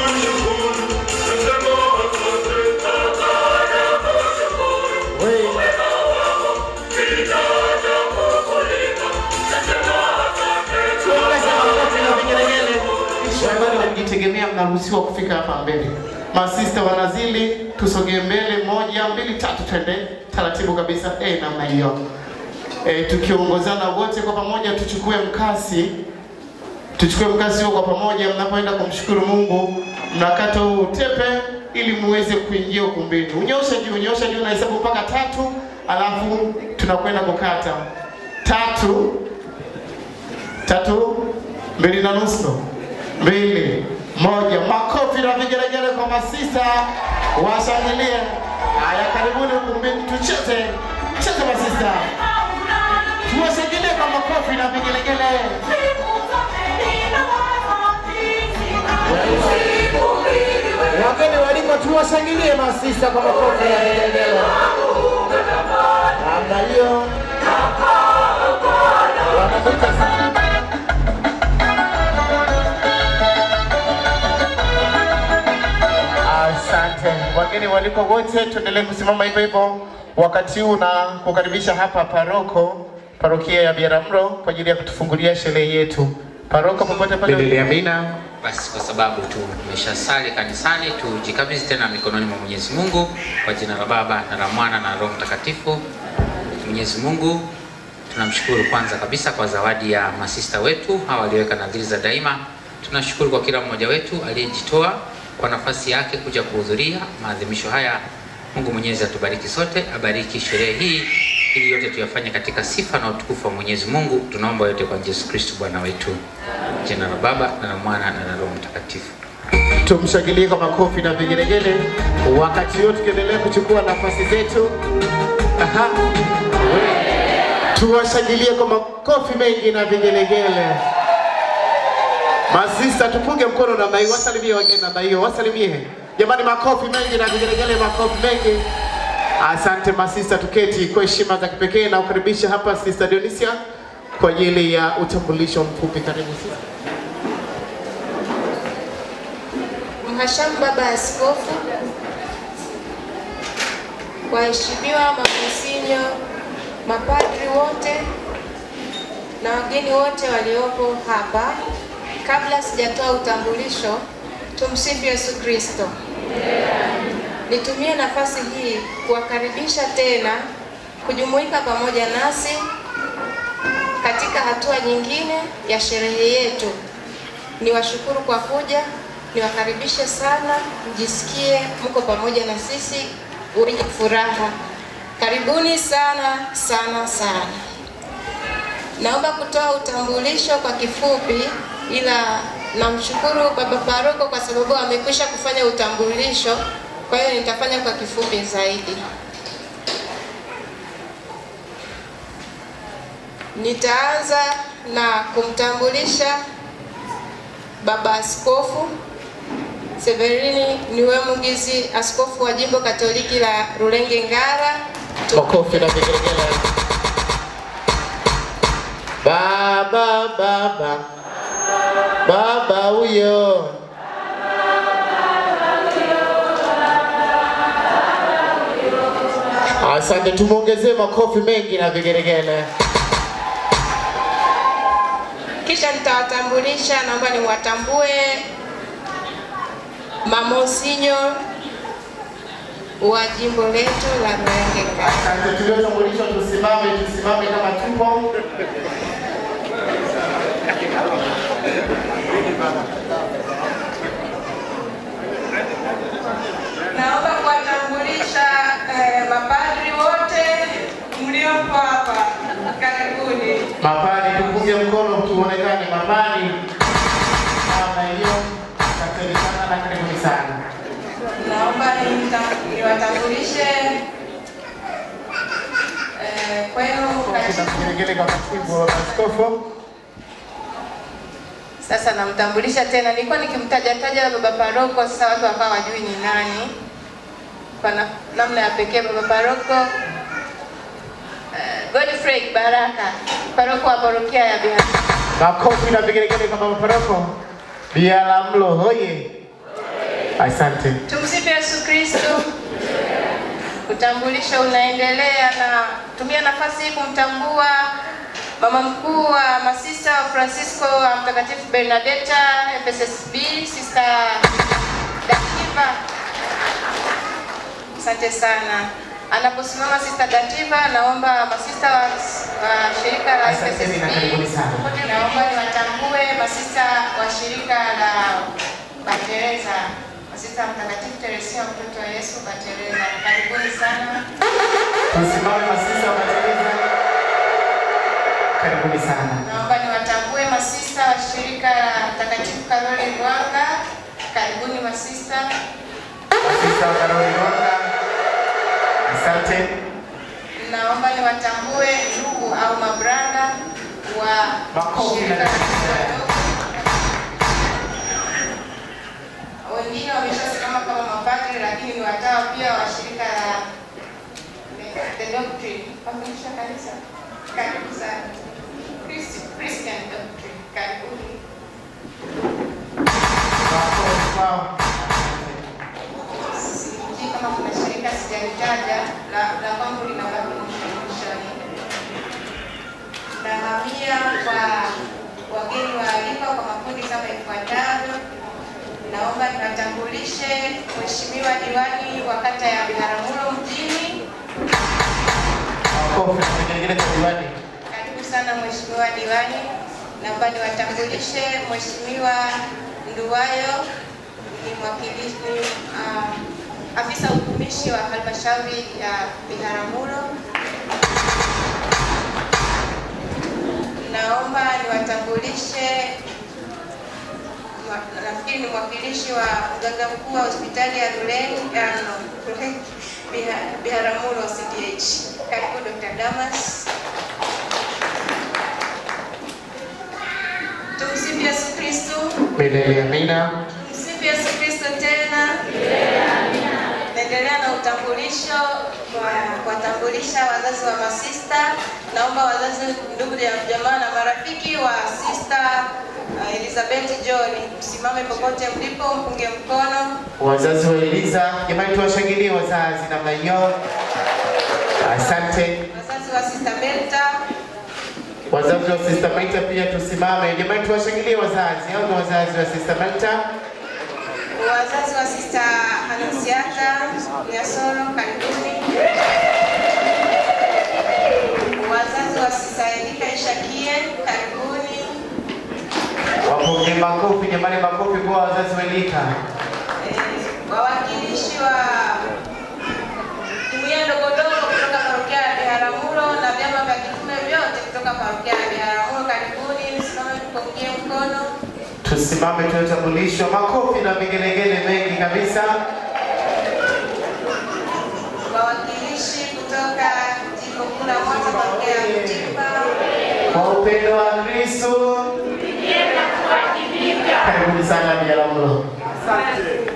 mnapojitegemea mnaruhusiwa kufika hapa mbele. Masista wanazili tusogee mbele, 1 2 3 twende taratibu kabisa namna hiyo. Tukiongozana wote kwa pamoja tuchukue mkasi. Tuchukue mkasi huo kwa pamoja. Mnapoenda kumshukuru Mungu, mnakata huu tepe ili muweze kuingia ukumbini. Unyosha juu na hesabu mpaka 3, alafu tunakwenda kukata. 3 2 na nusu 2 1. Makofi na vigelegele kwa masista, washangilie. Haya, karibuni ukumbini tucheze masista. Tuwashangilie kwa makofi na vigelegele. Wageni waliko tuwashangilie masista kwa makofi na vigelegele. Namna hiyo. Asante. Wageni waliko wote tuendelee kusimama hivyo wakati huu na kukaribisha hapa parokia ya Biaramlo kwa ajili ya kutufungulia sherehe yetu. Paroko popote pale. Amina.
Basi kwa sababu tumeshasali kanisani, tujikabidhi tena mikononi mwa Mwenyezi Mungu kwa jina la Baba na la Mwana na Roho Mtakatifu. Mwenyezi Mungu, tunamshukuru kwanza kabisa kwa zawadi ya masista wetu hawa walioweka nadhiri za daima. Tunashukuru kwa kila mmoja wetu aliyejitoa kwa nafasi yake kuja kuhudhuria maadhimisho haya. Mungu Mwenyezi atubariki sote, abariki sherehe hii ili yote tuyafanye katika sifa na utukufu wa Mwenyezi Mungu. Tunaomba yote kwa Yesu Kristo Bwana wetu. Jina la Baba na la Mwana na la Roho Mtakatifu.
Tumshangilie kwa makofi na vigelegele wakati wote tukiendelea kuchukua nafasi zetu. Tuwashangilie kwa makofi mengi na vigelegele. Masista tupunge mkono na mai, wasalimie wageni na mai, wasalimie. Jamani, makofi mengi na vigelegele, makofi mengi. Asante masista, tuketi kwa heshima za kipekee na ukaribisha hapa Sister Dionisia kwa ajili ya utambulisho mfupi. Karibu sisi.
Mhashamu Baba Askofu, waheshimiwa mamonsinyo, mapadri wote na wageni wote waliopo hapa, kabla sijatoa utambulisho, tumsifu Yesu Kristo. Nitumie nafasi hii kuwakaribisha tena kujumuika pamoja nasi katika hatua nyingine ya sherehe yetu. Niwashukuru kwa kuja, niwakaribishe sana, mjisikie mko pamoja na sisi, wenye furaha. Karibuni sana sana sana. Naomba kutoa utambulisho kwa kifupi, ila namshukuru Baba Paroko kwa sababu amekwisha kufanya utambulisho. Kwa hiyo nitafanya kwa kifupi zaidi. Nitaanza na kumtambulisha Baba Askofu Severini Niwemugizi, askofu wa Jimbo Katoliki la Rulenge Ngara.
Makofi na vigelegele. Baba huyo. Asante, tumuongezee makofi mengi na vigelegele.
Kisha nitawatambulisha, naomba niwatambue mamonsinyo wa jimbo letu la Rulenge Ngara.
Asante, tuliotambulishwa tusimame kama tupo.
Naomba kuwatambulisha mapadri wote mliopo hapa. Karibuni.
Mapadri tupunge mkono tuonekane mapadri. Kama hiyo, asante sana na karibuni sana.
Naomba niwatambulishe Sasa namtambulisha tena. Nilikuwa nikimtaja Baba Paroko, sasa watu wakawa wajui ni nani. Kwa namna ya pekee Baba Paroko Godfrey Baraka, Paroko wa parokia ya Biaramlo.
Makofi na vigelegele kwa Baba Paroko. Biaramlo hoye. Asante.
Tumsifu Yesu Kristo. Utambulisho unaendelea na tumia nafasi hii kumtambua Mama mkuu wa masista wa Francisco wa Mtakatifu Bernadetta FSSB, Sister Dativa. Asante sana. Anaposimama Sister Dativa, naomba masista wa shirika la FSSB, naomba niwatambue masista wa shirika la Batereza, masista Mtakatifu Teresia mtoto wa Yesu Batereza. Karibuni sana.
Tusimame masista wa Batereza. Karibuni sana.
Naomba niwatambue masista wa shirika la Mtakatifu Karoli Rwanga. Karibuni masista.
Masista wa Karoli Rwanga. Asante.
Naomba niwatambue ndugu au mabranda wa shirika la wengine wameshasimama kama mapadri, lakini ni watawa pia wa shirika la The Doctrine. Wamesha kanisa. Karibu sana. Christian Doctrine. Karibuni. Sijui kama kuna shirika sijalitaja la kwangu linabaki mwishoni. Nahamia kwa wageni waalikwa kwa makundi kama ifuatavyo. Naomba niwatambulishe Mheshimiwa Diwani wa kata ya Biharamulo mjini. Karibu sana Mheshimiwa Diwani. Naomba niwatambulishe Mheshimiwa Nduwayo, ni mwakilishi afisa utumishi wa halmashauri ya Biharamulo. Naomba niwatambulishe, nafikiri ni mwakilishi wa mganga mkuu wa hospitali ya Biharamulo CDH. Karibu Dr. Damas. Tumsifu Yesu Kristo.
Milele amina.
Tumsifu Yesu Kristo tena.
Milele amina.
Naendelea na utambulisho kwa kuwatambulisha wazazi wa masista. Naomba wazazi, ndugu jamaa na marafiki wa Sister Elizabeth John, msimame popote mlipo, mpunge mkono.
Wazazi wa Eliza, jamani tuwashangilie wazazi namna hiyo. Asante.
Wazazi wa Sister Belta.
Wazazi wa Sister Belta pia tusimame. Jamani tuwashangilie wazazi. Hao ni wazazi wa Sister Belta.
Wazazi wa Sister Hanusiata Nyasoro, karibuni. Wazazi wa Sister Elika Ishakie, karibuni.
Wapunge makofi, jamani makofi kwa wazazi wa Elika.
Wawakilishi wa jumuiya ndogondogo kutoka parokia ya Biharamulo na vyama vya kitume vyote kutoka parokia ya Biharamulo, karibuni. Msimame tupungie mkono.
Tusimame tutambulishwe, makofi na vigelegele mengi kabisa.
Wawakilishi kutoka jimbo kuu la Mwanza parokia ya Mtimba.
Kwa upendo wa Kristo. Karibuni sana Biharamulo.
Asante.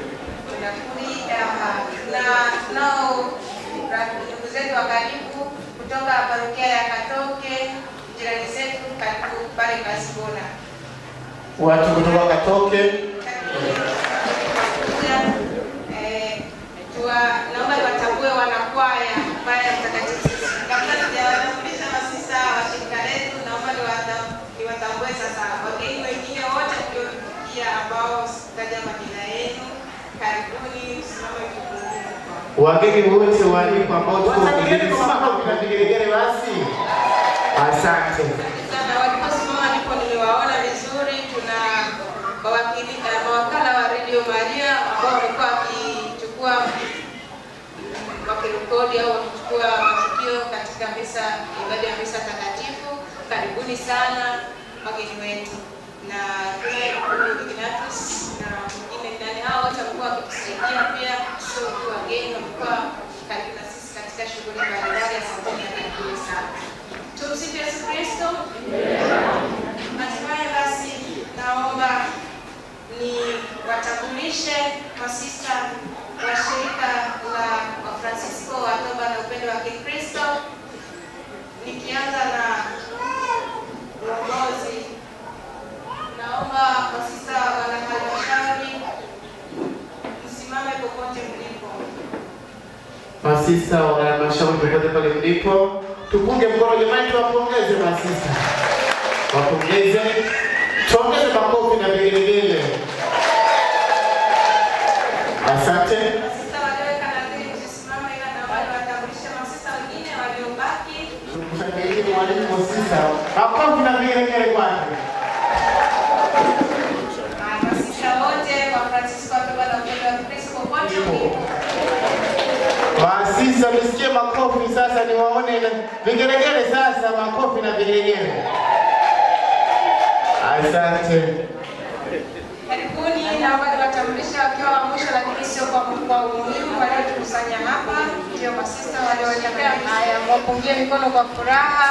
Tunao ndugu zetu wa karibu kutoka parokia ya Katoke, jirani zetu karibu pale Kasibona.
Watu kutoka Katoke.
Naomba niwatambue wanakwaya kwaya Mtakatifu. Kabla sijawatambulisha masista wa shirika letu, naomba niwatambue sasa wageni wengine wote mliofikia ambao sitaja majina yenu. Karibuni, msimame tupungie mkono.
Wageni wote waalikwa ambao tuko kwa vigelegele basi. Asante.
Sana waliposimama ndipo niliwaona vizuri. Tuna mawakala wa Radio Maria ambao wamekuwa wakirekodi au wakichukua matukio katika ibada ya misa takatifu. Karibuni sana wageni wetu. Na kuna Ignatius na mwingine ndani, hao wote wamekuwa wakitusaidia pia, sio tu wageni, wamekuwa karibu na sisi katika shughuli mbalimbali. Asanteni na karibuni sana. Tumsifu Yesu Kristo. Hatimaye basi naomba ni watambulishe masista wa shirika la Francisco wa Toba na Upendo wa Kikristo, nikianza na uongozi. Naomba masista wa halmashauri msimame popote mlipo.
Masista wa halmashauri popote pale mlipo, Tupunge mkono jamani, tuwapongeze masista. Wapongeze. Tuongeze makofi na vigelegele. Asante.
Masista walioweka nadhiri kusimama ila na wale watambulisha masista wengine waliobaki.
Mshauri mwalimu masista. Makofi na vigelegele kwake.
Masista wote wa Francisco wa Baba wa Kristo popote ulipo.
Masista nisikie makofi sasa, niwaone vigelegele sasa, makofi na vigelegele. Asante.
Karibuni na wale watambulisha wakiwa wa mwisho lakini sio kwa umuhimu waliotukusanya hapa. Ndio masista walioweka haya, mwapungie mikono kwa furaha.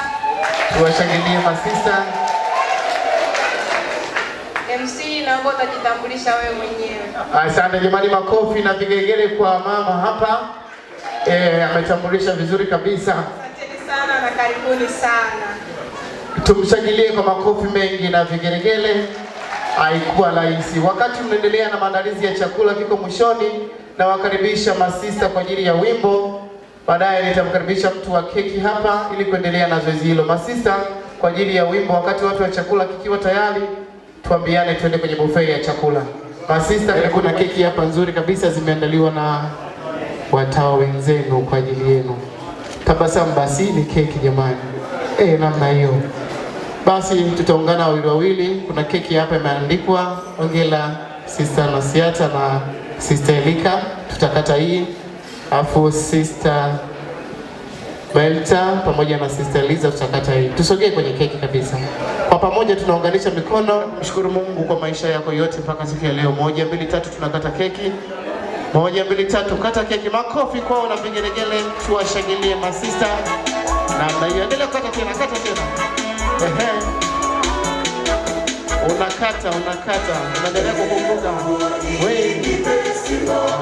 Tuwashangilie masista.
MC naomba utajitambulisha wewe mwenyewe.
Asante jamani, makofi na vigelegele kwa mama hapa. Ametambulisha vizuri kabisa.
Asante sana na karibuni sana.
Tumshangilie kwa makofi mengi na vigelegele. Haikuwa rahisi. Wakati mnaendelea na maandalizi ya chakula kiko mwishoni, na wakaribisha masista kwa ajili ya wimbo. Baadaye nitamkaribisha mtu wa keki hapa ili kuendelea na zoezi hilo. Masista kwa ajili ya wimbo, wakati watu wa chakula kikiwa tayari, tuambiane tuende kwenye buffet ya chakula. Masista, kuna keki hapa nzuri kabisa zimeandaliwa na watawa wenzenu kwa ajili yenu. Tabasamu basi ni keki jamani. Namna hiyo. Basi tutaungana wawili. Kuna keki hapa imeandikwa ongela Sister Nasiata na Sister Elika. Tutakata hii. Afu Sister Belta pamoja na Sister Eliza tutakata hii. Tusogee kwenye keki kabisa. Kwa pamoja tunaunganisha mikono. Mshukuru Mungu kwa maisha yako yote mpaka siku ya leo. 1 2 3 tunakata keki. 1 2 3 kata keki. Makofi kwao na vigelegele. Tuwashangilie masista. Na endelea kata tena, kata tena. Unakata, unaendelea kukumbuka.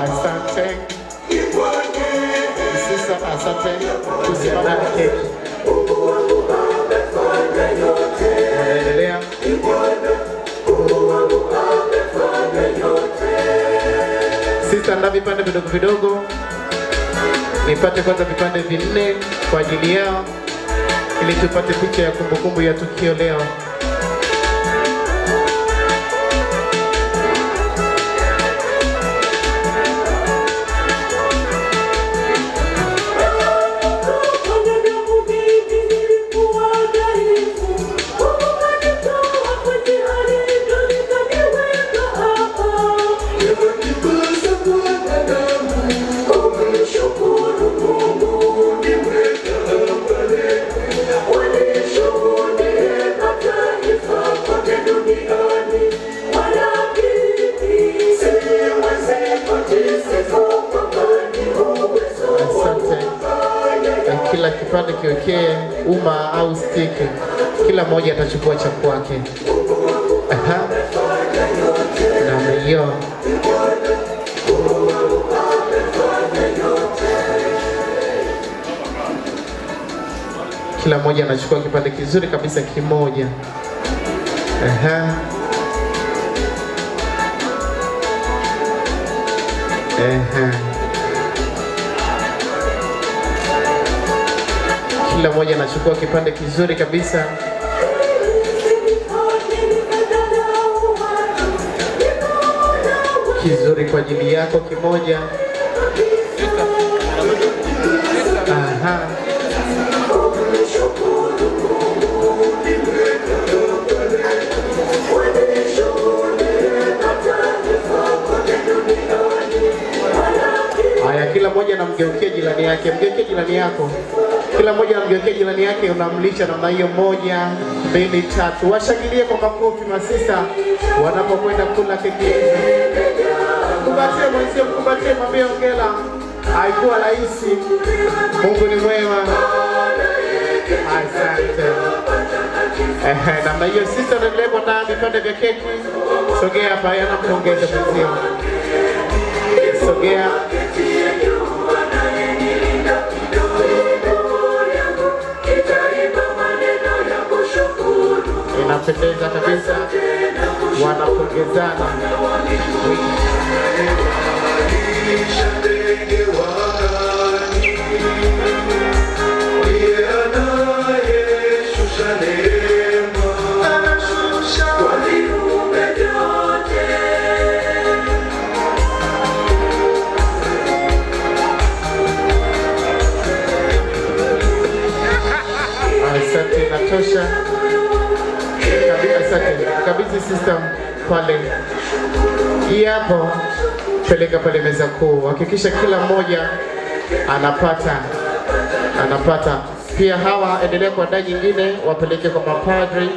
Asante. Sisa, asante. Tusimama keki. Unaendelea. Sisa, nda vipande vidogo vidogo. Nipate kwanza vipande 4 kwa ajili yao, ili tupate picha ya kumbukumbu ya tukio leo. Kila kipande kiwekee uma au stick. Kila mmoja atachukua cha kwake. Na hiyo. Kila mmoja anachukua kipande kizuri kabisa kimoja. Kila mmoja anachukua kipande kizuri kabisa. Kizuri kwa ajili yako kimoja. Haya, kila mmoja anamgeukia jirani yake. Mgeukie jirani yako. Kila mmoja anamgeukia jirani yake, unamlisha namna hiyo. 1 2 3. Washangilie kwa makofi masista wanapokwenda kula keki hizo. Kumbatie mwenzio, kumbatie, mwambie hongera. Haikuwa rahisi. Mungu ni mwema. Asante. Namna hiyo sista ndio na vipande vya keki. Sogea hapa, anampongeza mwenzio. Sogea. Inapendeza kabisa. Wanapongezana. Yeah. inatosha. Kabisa sister pale. Hii hapo peleka pale meza kuu. Hakikisha kila mmoja anapata. Pia hawa endelea kwa dada nyingine wapeleke kwa mapadri.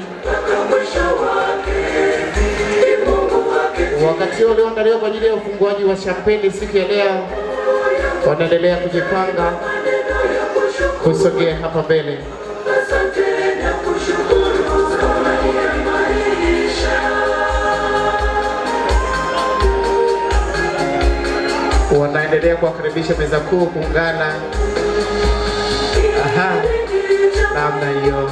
Wakati ule unaandaliwa kwa ajili ya ufunguaji wa champagne siku ya leo, wanaendelea kujipanga kusogea hapa mbele. Wanaendelea kuwakaribisha meza kuu kuungana. Aha, namna hiyo.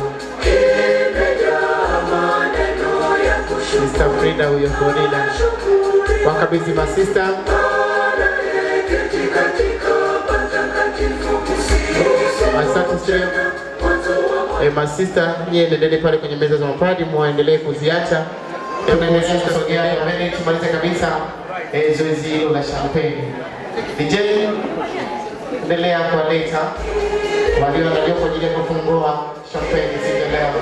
Sister Frida huyo Florida. Wakabidhi masista. Asante sana. Masista, nyie endelee pale kwenye meza za mapadi, muendelee kuziacha. Tunaendelea kusogea mbele tumalize kabisa zoezi hilo la champagne. DJ, endelea kuwaleta walioandaliwa kwa ajili ya kufungua champagne siku ya leo.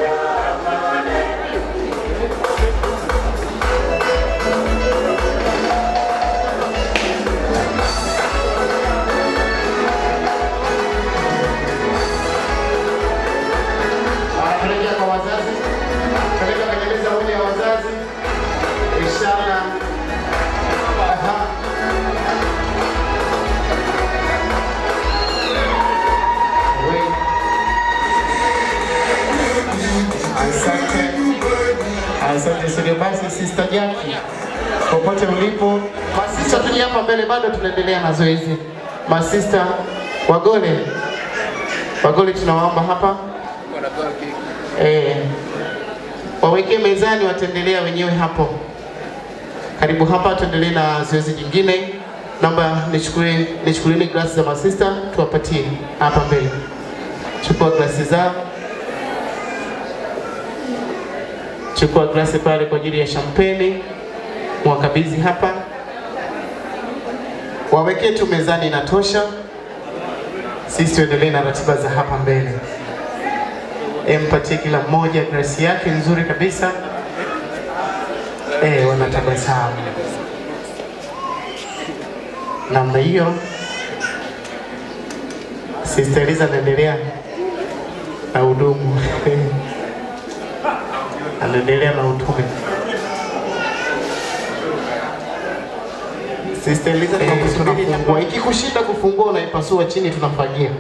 Asante sana basi sister Jackie. Popote ulipo, masista tuje hapa mbele, bado tunaendelea na zoezi. Masista Wagole tunawaomba hapa. Waweke mezani, wataendelea wenyewe hapo. Karibu hapa tuendelee na zoezi jingine. Naomba nichukulie glasi za masista tuwapatie hapa mbele. Chukua glasi zao. Chukua glasi pale kwa ajili ya champagne. Mwakabidhi hapa. Waweke tu mezani inatosha. Sisi tuendelee na ratiba za hapa mbele. Empatie kila mmoja glasi yake nzuri kabisa. Wanatabasamu. Namna hiyo. Sister Eliza anaendelea na hudumu. Anaendelea na utume. Sister Eliza tunafungua. Ikikushinda kufungua unaipasua chini tunafagia.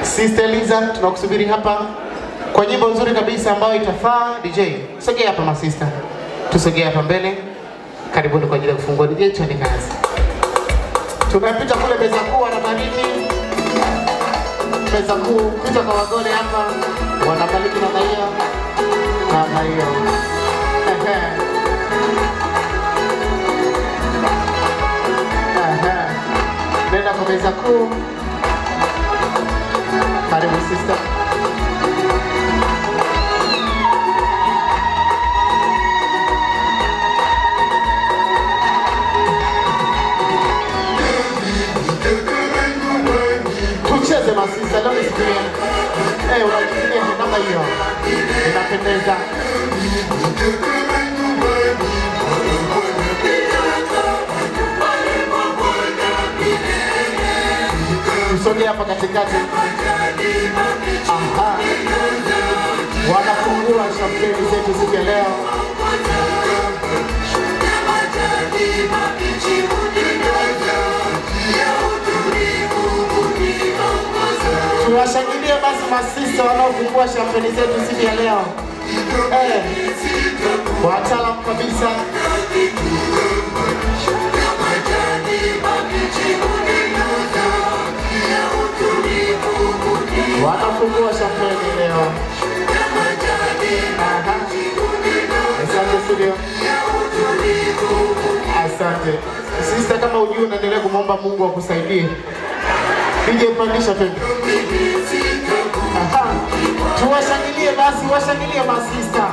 Sister Eliza tunakusubiri hapa kwa nyimbo nzuri kabisa ambayo itafaa. DJ, sogea hapa masista. Tusogea hapa mbele. Karibuni kwa ajili ya kufungua. DJ tuende kazi. Tunapita kule meza kuu na baridi. Meza kuu kuja kwa Wagole hapa. Wanabariki na hiyo. Namna hiyo. Nenda kwa meza kuu. Karibu sister. Tucheze masista, leo nisikie. Unajisikia namna hiyo. Inapendeza. Tusogea hapa katikati. Aha. Wanafungua champagne zetu siku ya leo. Tuwashangilie basi masista wanaofungua champagne zetu siku ya leo. Wataalamu kabisa. Wanafungua champagne leo. Asante studio. Asante. Sister, kama ujue unaendelea kumwomba Mungu akusaidie. DJ pandisha tena. Tuwashangilie basi, washangilie masista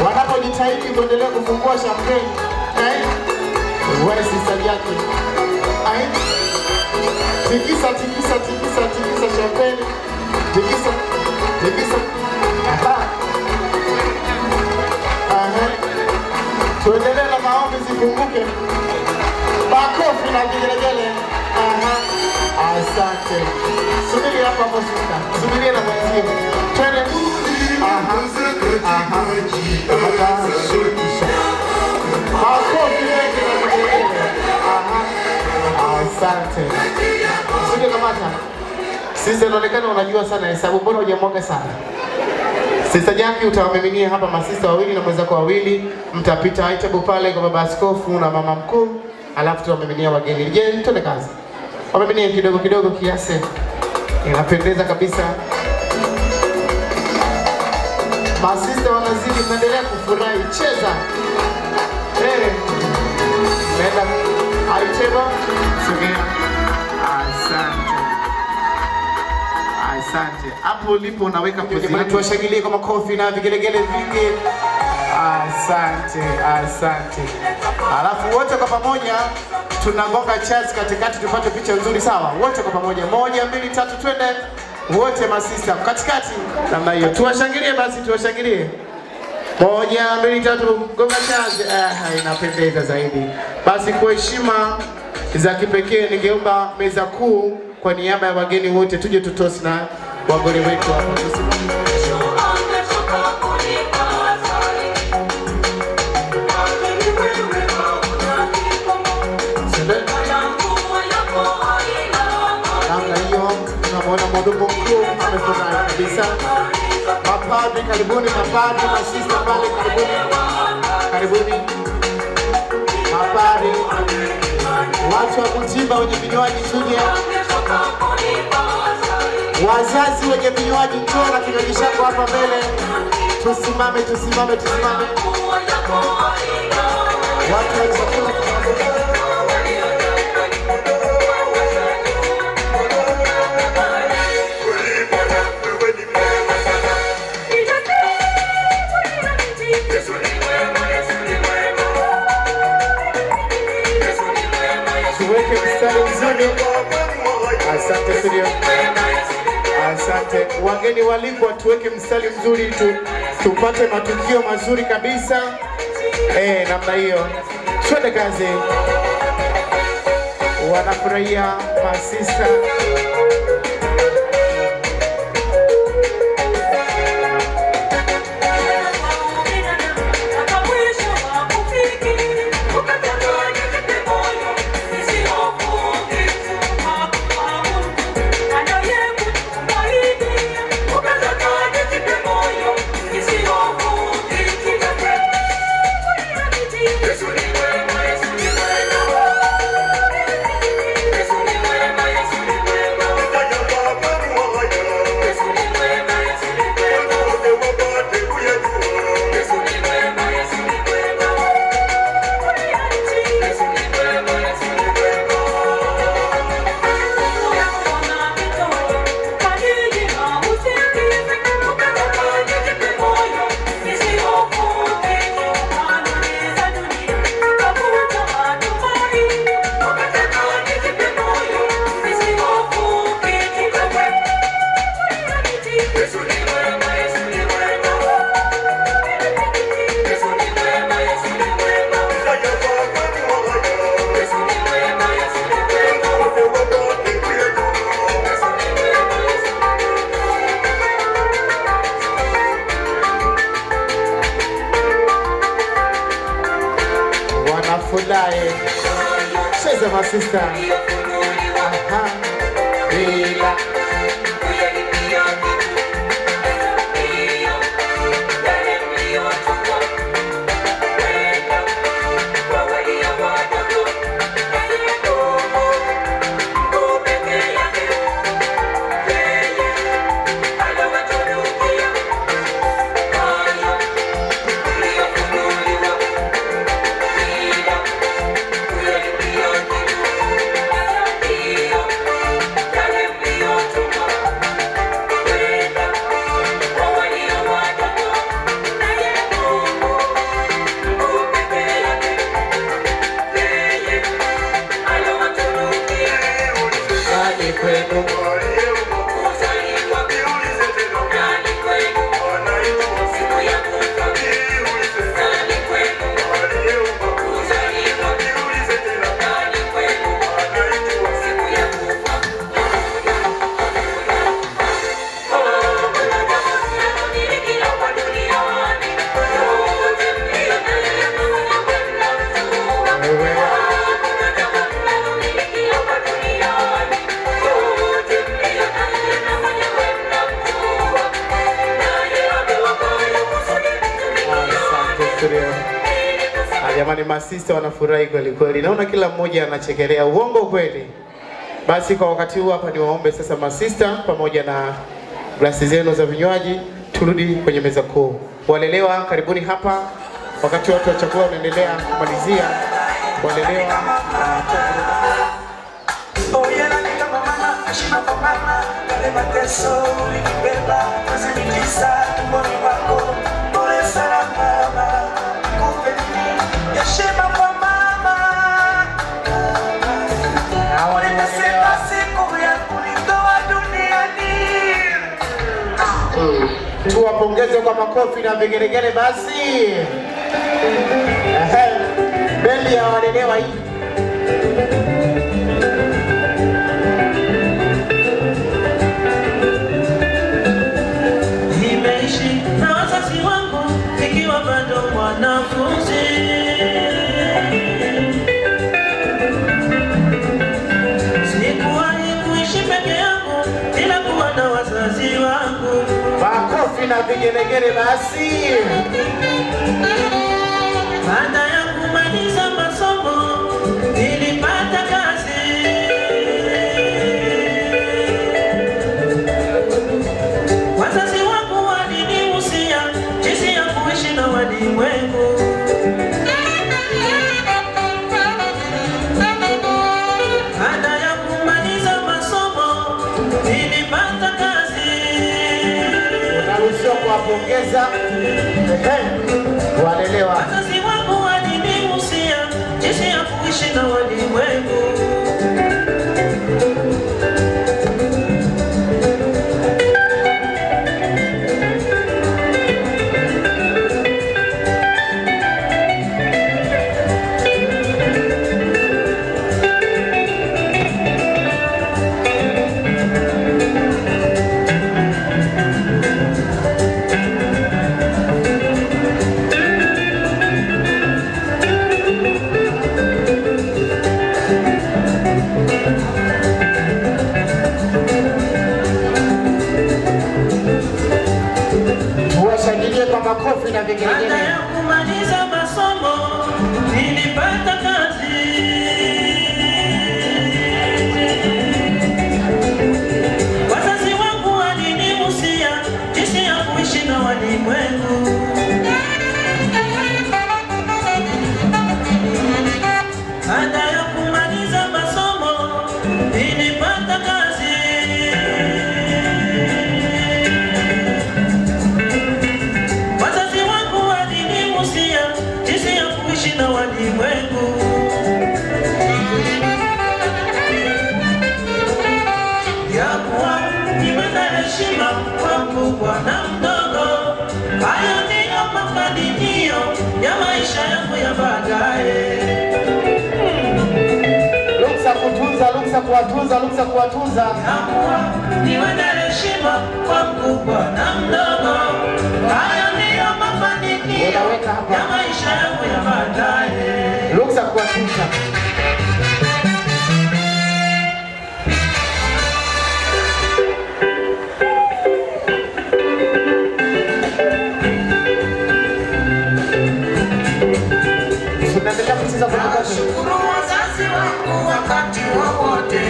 wanapojitahidi kuendelea kufungua champagne. Wewe sister yake. Tikisa champagne. Tikisa. tufunguke. Makofi na vigelegele. Aha. Asante. Subiri hapa hapo sasa. Subiri na mwenzio. Twende. Aha. Aha. Makofi mengi na vigelegele. Aha. Asante. Subiri kamata. Sisi inaonekana unajua sana hesabu, mbona hujamwaga sana? Sista Jackie utawamiminia hapa masista wawili na mwenzako wawili, mtapita aitabu pale kwa baba askofu na mama mkuu, alafu tutawamiminia wageni. Je, tuende kazi. Wamiminie kidogo kidogo kiasi. Inapendeza kabisa. Masista wanazidi kuendelea kufurahi. Cheza. Nenda aitabu. Sogea. Asante. Asante. Hapo ulipo unaweka pose. Tuwashangilie kwa makofi na vigelegele vingi. Asante, asante. Alafu wote kwa pamoja tunagonga chairs katikati tupate picha nzuri, sawa? Wote kwa pamoja. 1 2 3 twende. Wote masista katikati namna hiyo. Tuwashangilie basi, tuwashangilie. 1 2 3 gonga chairs. Inapendeza zaidi. Basi kwa heshima za kipekee ningeomba meza kuu kwa niaba ya wageni wote tuje tutosi na wageni wetu hapa. Namna hiyo tunamwona mhudumu mkuu amefurahi kabisa. Mapadri karibuni, mapadri, masista pale karibuni. Karibuni. Mapadri. Watu wa Butimba wenye vinywaji tuje. Wazazi wenye vinywaji njoo na kinywaji chako hapa mbele. Tusimame, tusimame, tusimame. Watu wa chakula. Tuweke mstari mzuri. Asante studio. Asante. Wageni walikwa tuweke mstari mzuri tupate matukio mazuri kabisa. Namna hiyo. Twende kazi. Wanafurahia masista. Wanafurahi. Cheza masista. Aha. Bila.
You're
Jamani, masista wanafurahi kweli kweli. Naona kila mmoja anachekelea. Uongo kweli? Basi kwa wakati huu hapa niwaombe sasa masista pamoja na glasi zenu za vinywaji turudi kwenye meza kuu. Walelewa karibuni hapa. Wakati watu wa chakula wanaendelea kumalizia, walelewa tuwapongeze kwa makofi na vigelegele basi. Bendi ya walelewa hii.
Nimeishi na wazazi wangu nikiwa bado mwanafunzi. Sikuwahi kuishi peke yangu bila kuwa na wazazi wangu.
Makofi na vigelegele basi.
Baada ya kumaliza masomo nilipata kazi. Wazazi wangu walinihusia jinsi ya kuishi na walimwengu. Baada ya kumaliza masomo nilipata kazi.
Unaruhusiwa kuwapongeza walelewa.
Wazazi wangu walinihusia jinsi ya kuishi na walimwengu.
Makofi na vigelegele.
Baada ya kumaliza masomo nilipata kazi. Wazazi wangu walinihusia jinsi ya kuishi na walimwengu. Baada ya kumaliza masomo nilipata kazi. Na walimwengu. Ya kuwa niwe na heshima kwa mkubwa na mdogo. Hayo ndiyo mafanikio ya maisha yangu ya baadaye.
Luksa kutunza, luksa kuwatunza, luksa kuwatunza.
Ya kuwa niwe na heshima kwa mkubwa na mdogo. Hayo ndiyo mafanikio ya maisha yangu ya baadaye.
Luksa kuwatunza. Tunaendelea kucheza kwa mkono.
Nashukuru wazazi wangu wakati wowote.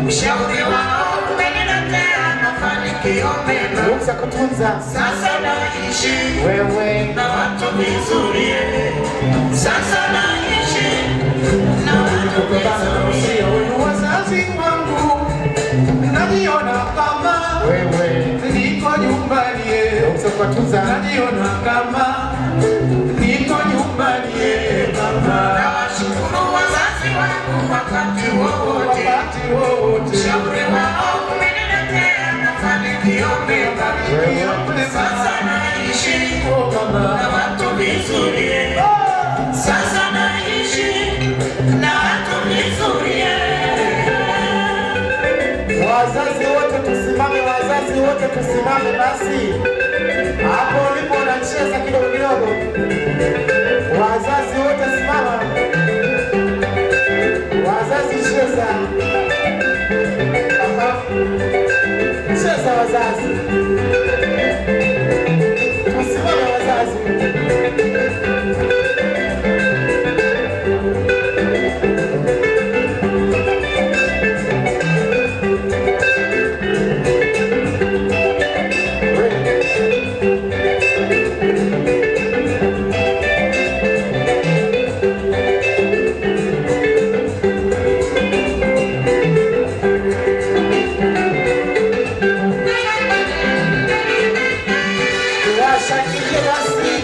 Ushauri wao umeniletea mafanikio mema.
Luksa kutunza.
Sasa naishi
wewe
na watu vizuri. Sasa naishi na watu vizuri.
Wazazi wangu najiona kama
wewe
niko nyumbani.
Luksa kutunza.
Najiona kama niko nyumbani mama.
Nawashukuru wazazi wangu wakati wowote. Ushauri wao umeniletea mafanikio mema. Sasa naishi na watu vizuri. Sasa naishi na watu vizuri.
Wazazi wote tusimame, wazazi wote tusimame basi. Hapo ulipo unacheza kidogo kidogo. Wazazi wote simama. Wazazi cheza. Cheza wazazi. Tusimame wazazi.
washangilie nasi.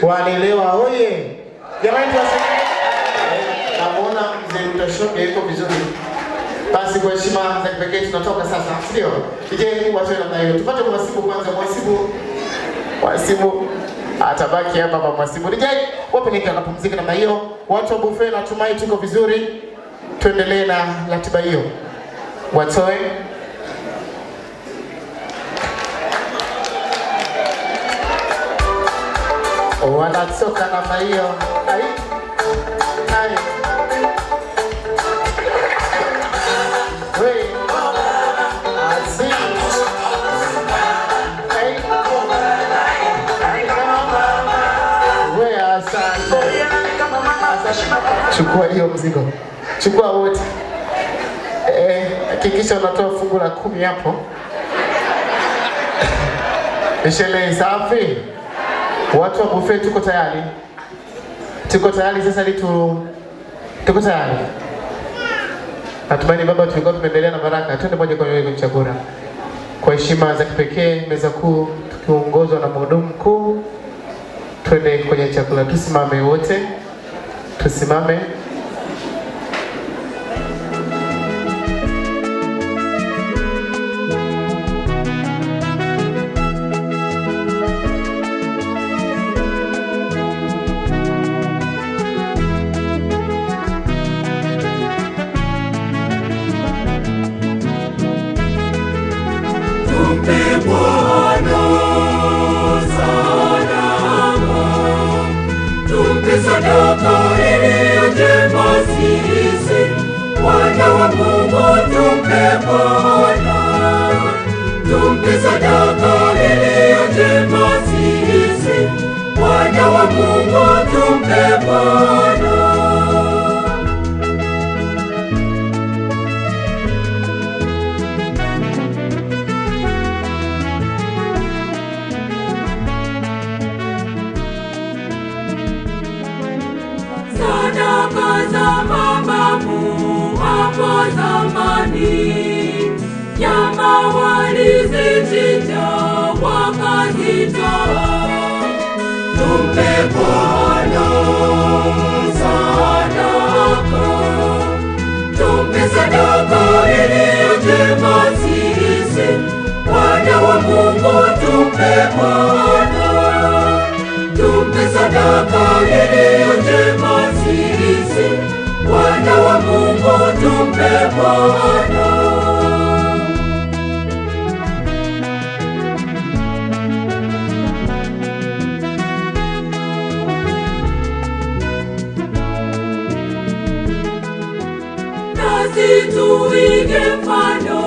Walielewa oye. Jamani tuwasaidia. Namuona mzee Mtashoke yuko vizuri. Basi kwa heshima za kipekee tunatoka sasa, ndio? Je, watu namna hiyo. Tupate mwasibu kwanza, mwasibu atabaki hapa kwa mwasibu. Je, wapi nika napumzika namna hiyo? Watu wa buffet natumai tuko vizuri. Tuendelee na ratiba hiyo. Watoe wanatoka namna hiyo. Hai. Wewe asi. Hai. Wewe asante. Chukua hiyo mzigo. Chukua wote. Hakikisha unatoa fungu la 10 hapo. Ishele safi. Watu wa buffet tuko tayari. Tuko tayari sasa tuko tayari. Natumaini baba tulikuwa tumeendelea na baraka. Twende moja kwa moja kwenye chakula. Kwa heshima za kipekee meza kuu tukiongozwa na mhudumu mkuu. Twende kwenye chakula. Tusimame wote. Tusimame.
sadaka iliyo njema sisi, wana wa Mungu tumpe Bwana. Nasi tuige mfano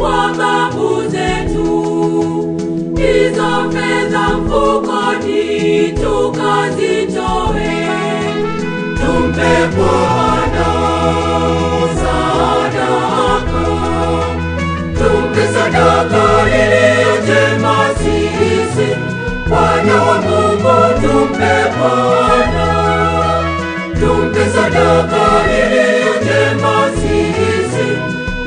wa babu zetu, hizo fedha mfukoni tukazitoe, tumpe Bwana sadaka, tumpe sadaka iliyo njema sisi, wana wa Mungu tumpe Bwana, tumpe sadaka iliyo njema sisi,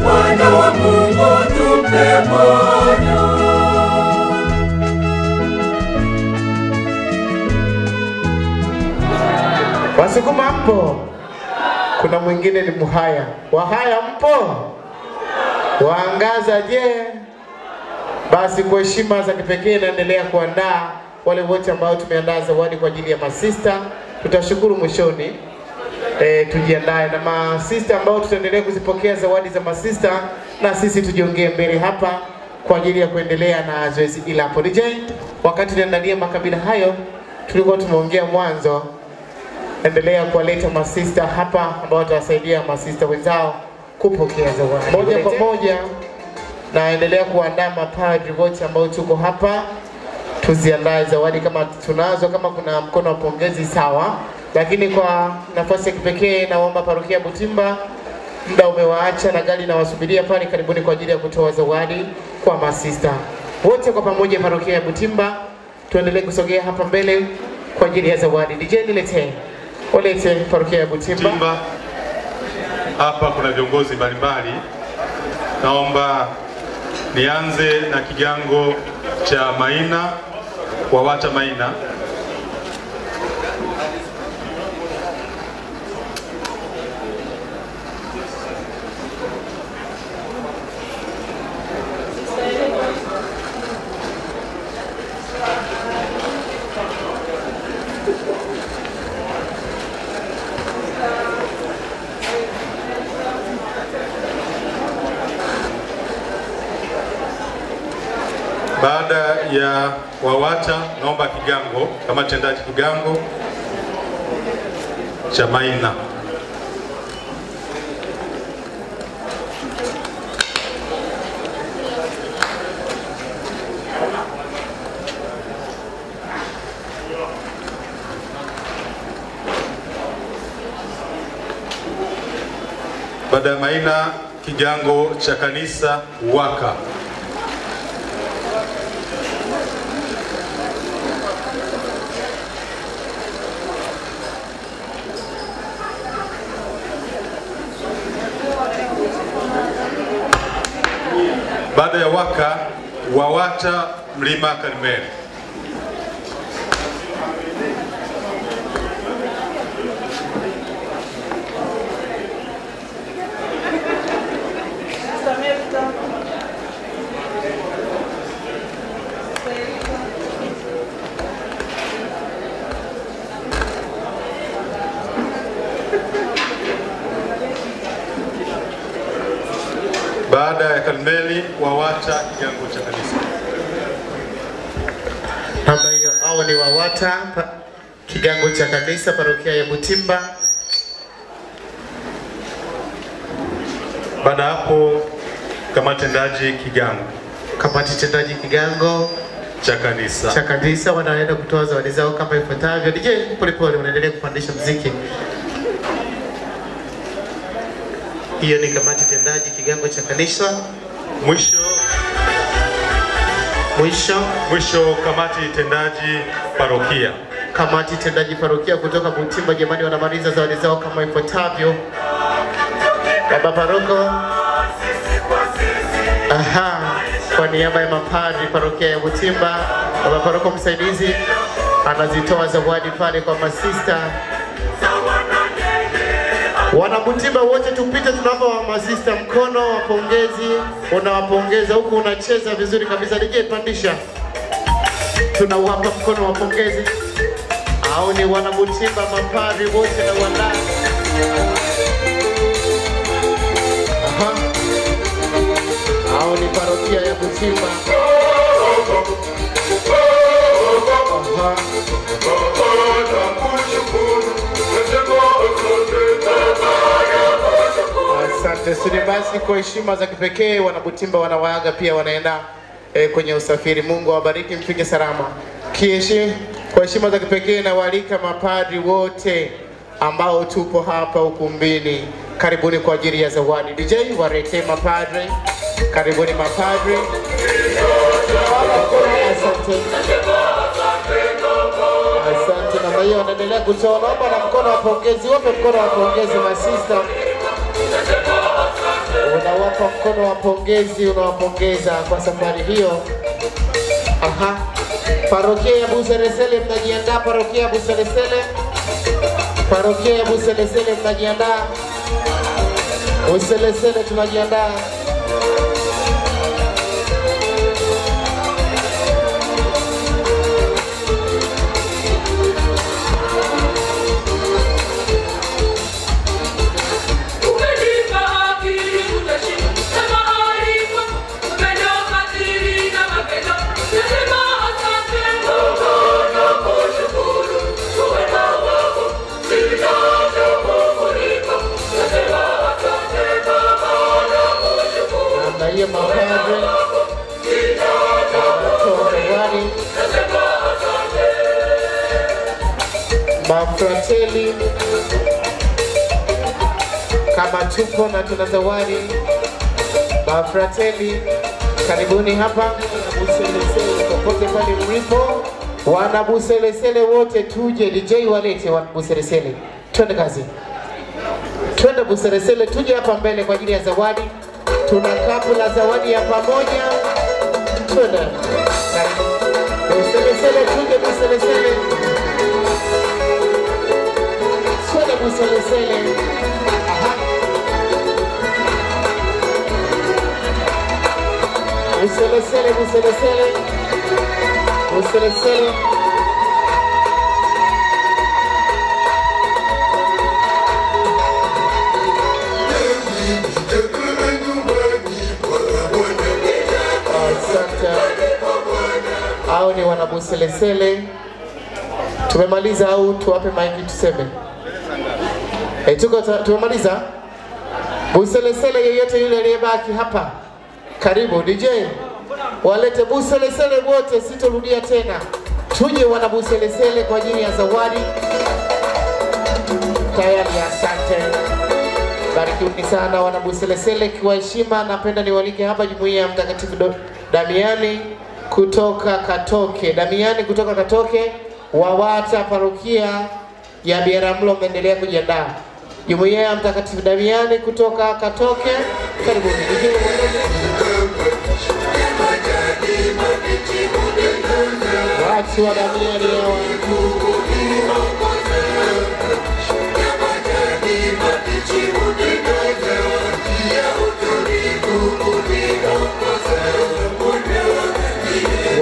wana wa Mungu tumpe Bwana.
Wasukuma mpo? Kuna mwingine ni Muhaya. Wahaya mpo? Waangaza je? Basi kwa heshima za kipekee naendelea kuandaa wale wote ambao tumeandaa zawadi kwa ajili ya masista. Tutashukuru mwishoni. Tujiandae na masista ambao tutaendelea kuzipokea zawadi za masista, na sisi tujiongee mbele hapa kwa ajili ya kuendelea na zoezi ila hapo. DJ, wakati tunaandalia makabila hayo tulikuwa tumeongea mwanzo, endelea kuwaleta masista hapa ambao watawasaidia masista wenzao kupokea zawadi moja kwa moja, na endelea kuandaa mapadri wote ambao tuko hapa, tuziandae zawadi kama tunazo. Kama kuna mkono wa pongezi sawa, lakini kwa nafasi ya kipekee naomba parokia Butimba, muda umewaacha na gari na wasubiria pale, karibuni kwa ajili ya kutoa zawadi kwa masista wote kwa pamoja. Parokia ya Butimba, tuendelee kusogea hapa mbele kwa ajili ya zawadi. DJ niletee, walete parokia ya Butimba.
Hapa kuna viongozi mbalimbali. Naomba nianze na kigango cha Maina, WAWATA Maina. Baada ya WAWATA naomba kigango kama tendaji, kigango cha Maina. Baada ya Maina, kigango cha kanisa Waka. Baada ya Waka, WAWATA Mlima Karmeli. Baada ya Karmeli, WAWATA kigango cha kanisa.
Namna hiyo, hao ni WAWATA kigango cha kanisa parokia ya Butimba.
Baada hapo kamati tendaji kigango.
Kamati tendaji kigango cha kanisa wanaenda kutoa zawadi zao kama ifuatavyo. DJ polepole wanaendelea kupandisha muziki. Hiyo ni kamati tendaji kigango cha kanisa.
Mwisho kamati tendaji parokia.
Kamati tendaji parokia kutoka Butimba jamani wanamaliza zawadi zao kama ifuatavyo. Baba paroko. Kwa niaba ya mapadri parokia ya Butimba, baba paroko msaidizi anazitoa zawadi pale kwa masista. Wana Butimba wote tupite tunapa wa masista mkono wa pongezi, unawapongeza huku unacheza vizuri kabisa. DJ pandisha. Tunawapa mkono wa pongezi. Hao ni wanabutimba mapadri wote na wandani. Hao ni parokia ya Butimba. Asante sana basi, kwa heshima za kipekee wanabutimba wanawaaga pia wanaenda kwenye usafiri. Mungu awabariki, mfike salama. Kwa heshima za kipekee na walika mapadri wote ambao tupo hapa ukumbini. Karibuni kwa ajili ya zawadi. DJ warete mapadri. Karibuni mapadri. Asante na hiyo wanaendelea kutoa. Naomba na mkono wa pongezi. Wape mkono wa pongezi masista. Unawapa mkono wa pongezi, unawapongeza kwa safari hiyo. Parokia ya Buselesele mnajiandaa. Parokia ya Buselesele. Parokia ya Buselesele mnajiandaa. Buselesele tunajiandaa. Namna mapadre zawadi, mafrateli kama tupo na tuna zawadi. Mafrateli karibuni hapa Buselesele, popote pale mlipo. Wana Buselesele wote tuje. DJ walete wana Buselesele, twende kazi. Twende Buselesele, tuje hapa mbele kwa ajili ya zawadi. Tuna kapu la zawadi ya pamoja. Twende Buselesele, tuje Buselesele. Twende Buselesele. Buselesele, Buselesele. Buselesele. Hao ni wana Buselesele. Tumemaliza au tuwape maiki tuseme? Tumemaliza. Buselesele yeyote yule aliyebaki hapa, karibu DJ. Walete Buselesele wote, sitorudia tena. Tuje wana Buselesele kwa ajili ya zawadi. Tayari, asante. Barikuni sana wana Buselesele. Kwa heshima napenda niwalike hapa jumuiya ya Mtakatifu Damiani kutoka Katoke. Damiani kutoka Katoke, Wawata parokia ya Biharamulo mnaendelea kujiandaa. Jumuiya ya Mtakatifu Damiani kutoka Katoke, karibuni. Watu wa Damiani hawa.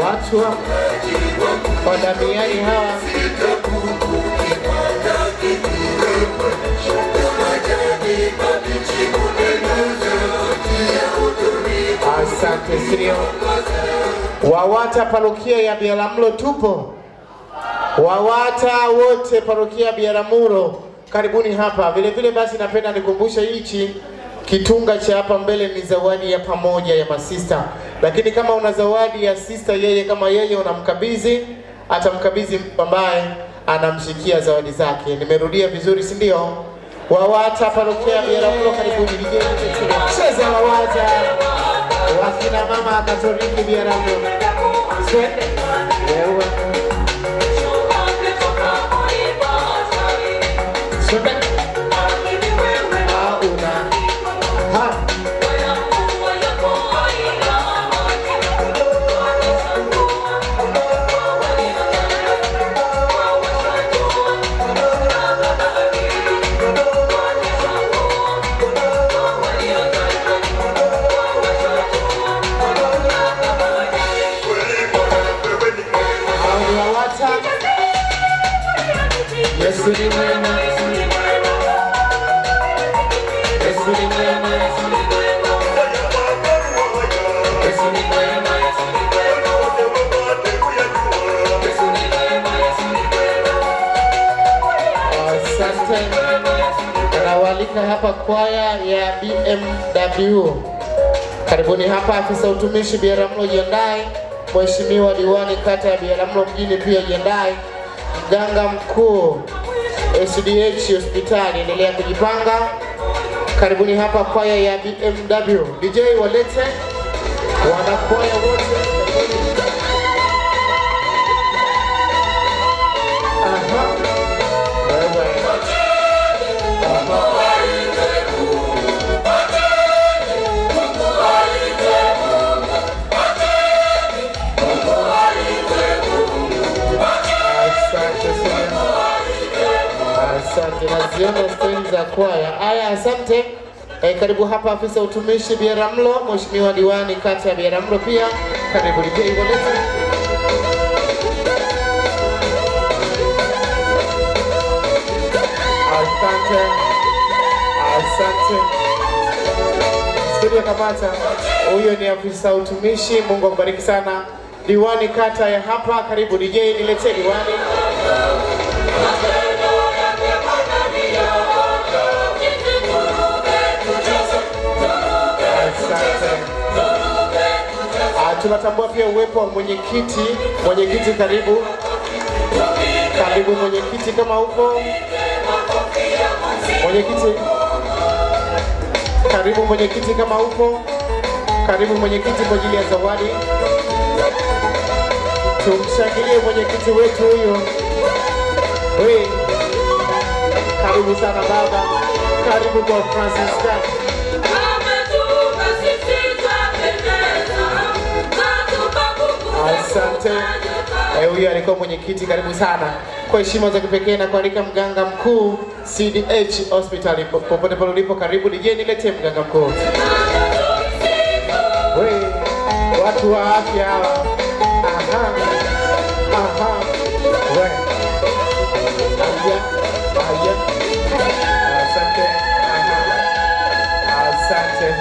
Watu wa Damiani hawa. Asante sio. Wawata parokia ya Biharamulo tupo. Wawata wote parokia ya Biharamulo karibuni hapa. Vile vile basi napenda nikumbushe hichi kitunga cha hapa mbele ni zawadi ya pamoja ya masista. Lakini kama una zawadi ya sister yeye kama yeye unamkabidhi, atamkabidhi ambaye anamshikia zawadi zake. Nimerudia vizuri si ndio? Wawata parokia ya Biharamulo karibuni. Cheza Wawata. Wakina mama Katoliki Biharamulo. Swende. Wewe. Swende. Yesu ni mwema, Yesu ni mwema, Yesu ni mwema, Yesu ni mwema, Yesu ni mwema, Yesu ni mwema, Yesu ni mwema, Yesu ni mwema. Asante. Nawaalika hapa kwaya ya BMW. Karibuni hapa afisa utumishi Biharamulo jiandae, Mheshimiwa diwani kata ya Biharamulo mjini pia jiandae, mganga mkuu SDH hospitali endelea kujipanga. Karibuni hapa kwaya ya BMW. DJ walete wanakwaya wote. Aha. Wewe. Asante, naziona stendi za kwaya. Aya, asante. Karibu hapa afisa utumishi Biharamulo, Mheshimiwa diwani kata ya Biharamulo pia. Karibu DJ walete. Asante. Asante. Studio kamata. Huyo ni afisa utumishi. Mungu akubariki sana. Diwani kata ya hapa, karibu DJ niletee diwani. Tunatambua pia uwepo wa mwenyekiti. Mwenyekiti karibu. Karibu mwenyekiti kama upo. Mwenyekiti. Karibu mwenyekiti kama upo. Karibu mwenyekiti kwa ajili ya zawadi. Tumshangilie mwenyekiti wetu huyo. Wewe. Karibu sana baba. Karibu kwa Francisca. Asante. Huyo alikuwa mwenyekiti, karibu sana. Kwa heshima za kipekee na kualika mganga mkuu CDH hospitali popote pale ulipo, karibu DJ niletee mganga mkuu. Wewe watu wa afya hawa. Aha. Aha. Wewe. Aya. Asante. Aha. Asante.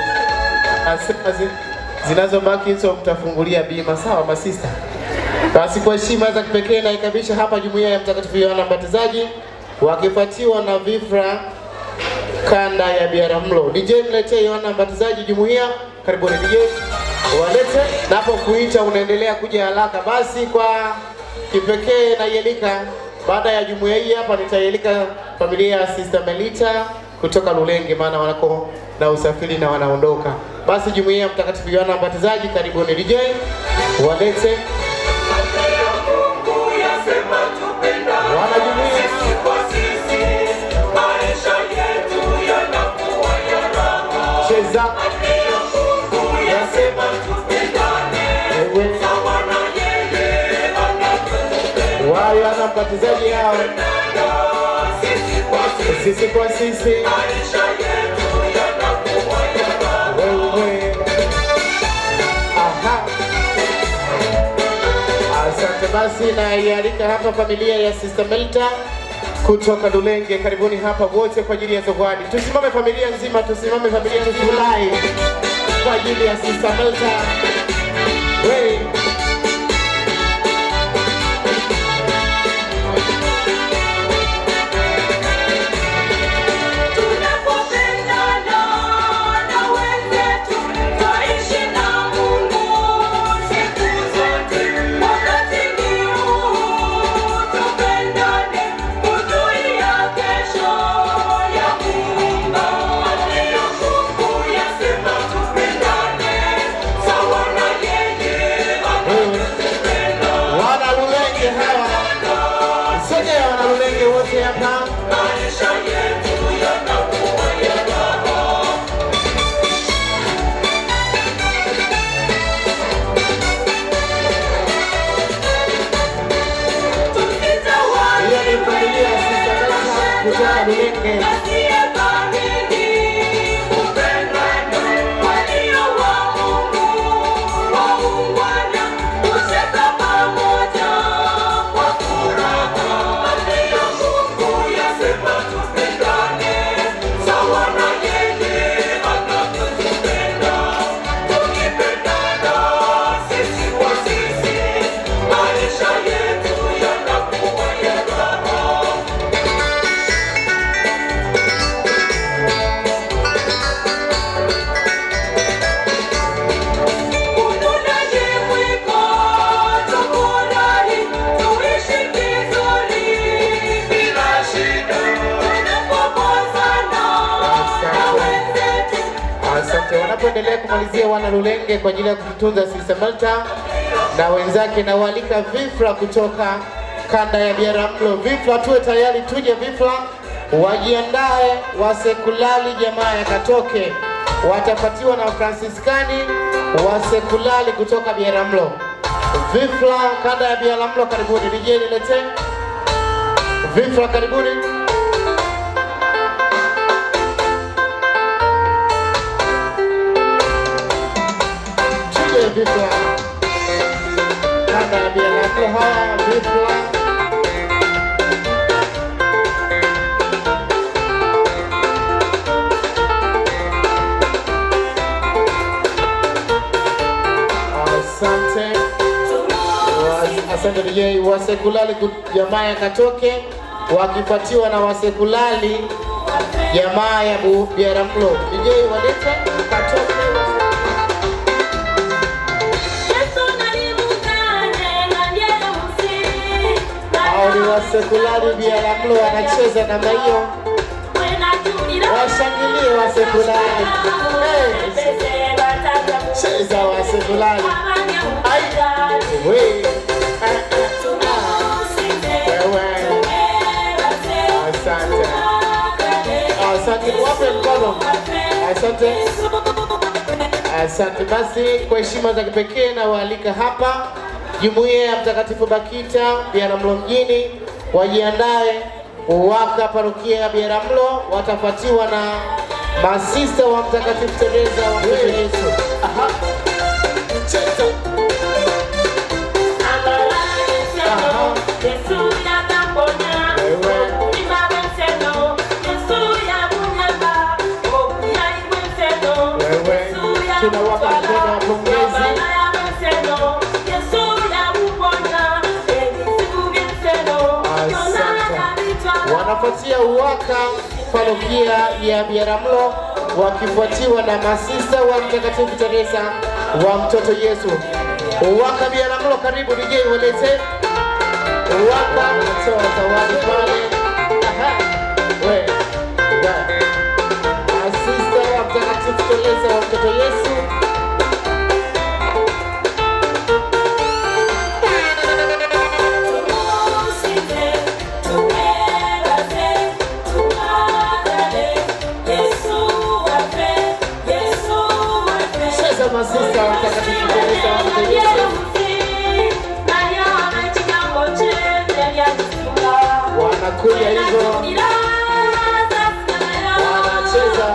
Asante. Zinazobaki hizo mtafungulia bima, sawa masista? Basi kwa heshima za kipekee na ikabisha hapa jumuiya ya Mtakatifu Yohana Mbatizaji wakifuatiwa na Vifra kanda ya Biharamulo. DJ niletee Yohana Mbatizaji jumuiya, karibuni DJ walete. Napo kuita unaendelea kuja haraka. Basi kwa kipekee na ielika baada ya jumuiya hii hapa nitaielika familia ya Sister Melita kutoka Lulenge, maana wanako na usafiri na wanaondoka. Basi jumuiya ya Mtakatifu Yohana Mbatizaji karibuni DJ walete. Wana jumuiya cheza yasema wewe wa Yohana Mbatizaji hao sisi kwa sisi wewe. Aha. Asante. Basi na ialika hapa familia ya Sister Melita kutoka Lulenge, karibuni hapa wote kwa ajili ya zawadi. Tusimame familia nzima, tusimame familia nzima kwa ajili ya Sister Melita. Wewe
tunapoendelea kumalizia wana Lulenge kwa ajili ya kututunza Sister Malta na wenzake, na walika Vifla kutoka kanda ya Biharamulo. Vifla tuwe tayari, tuje Vifla, wajiandae. Wasekulali jamaa ya Katoke watapatiwa na Fransiskani wasekulali kutoka Biharamulo. Vifla kanda ya Biharamulo, karibuni. DJ nilete Vifla, karibuni. Tuje Vifla kanda ya Biharamulo, haya Vifla. Asante DJ. Wasekulali jamaa ya Katoke wakipatiwa na wasekulali jamaa ya Biharamulo. DJ walete Katoke. Hao ni wasekulali Biharamulo wanacheza namna hiyo. Washangilie wasekulali. Cheza wasekulali. Wewe. Asante. Asante. Wape mkono. Asante. Asante. Basi kwa heshima za kipekee na waalika hapa Jumuiya ya Mtakatifu Bakita Biharamulo mjini wajiandae. Waka parokia ya Biharamulo watafuatiwa na masista wa Mtakatifu Teresa wa Mtoto Yesu. Aha. Cheza. Tunawapa mkono wa pongezi. Wanafuatia Uwaka parokia ya Biharamulo wakifuatiwa na masista wa Mtakatifu Teresa wa Mtoto Yesu. Uwaka Biharamulo, karibu DJ walete. Uwaka toa zawadi pale. Aha. We. Masista wa Mtakatifu Teresa wa Mtoto Yesu. Masista wa Mtakatifu Teresa wa Mtoto Yesu. Wanakuja hivyo. Wanacheza.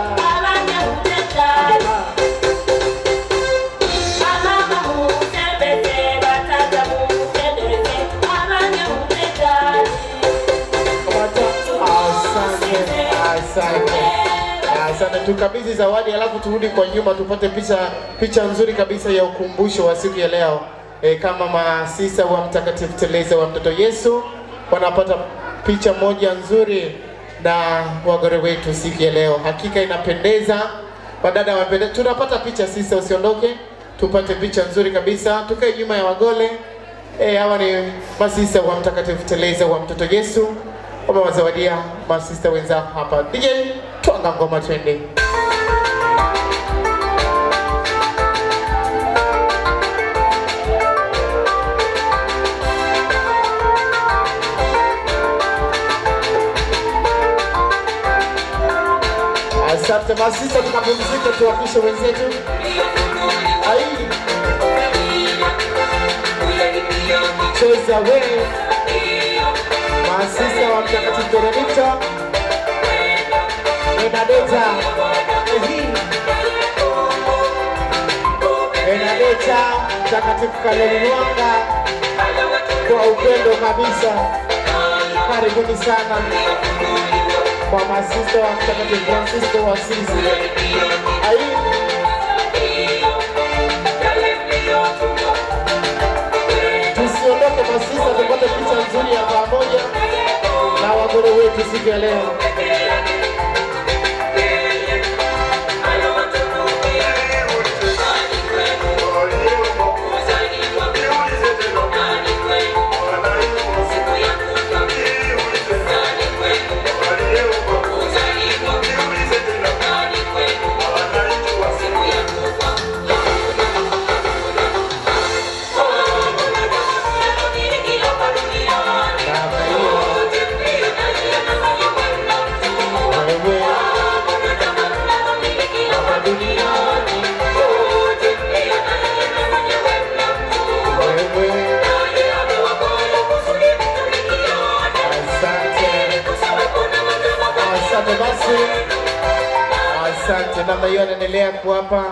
Asante, tukabidhi zawadi alafu turudi kwa nyuma tupate picha nzuri kabisa ya ukumbusho wa siku ya leo. Kama masista wa Mtakatifu Teresa wa Mtoto Yesu wanapata picha moja nzuri na wagore wetu siku ya leo. Hakika inapendeza. Wadada wanapendeza. Tunapata picha sisa, usiondoke. Tupate picha nzuri kabisa. Tukae nyuma ya wagole. Hawa ni masista wa Mtakatifu Teresa wa Mtoto Yesu. Wamewazawadia masista wenzao hapa. DJ, tuanga ngoma twende. Asante masista, tunapumzika tuwapishe wenzetu. Ai. Cheza wewe. Masista wa Mtakatifu Benedikto. Benedetta. Benedetta Mtakatifu Kaleli Lwanga. Kwa upendo kabisa. Karibuni sana. Kwa masista wa Mtakatifu Francisco wa Assisi. Ai. Tusiondoke masista, tupate picha nzuri ya pamoja na wagore wetu siku ya leo.
Asante basi. Asante. Namna hiyo anaendelea kuwapa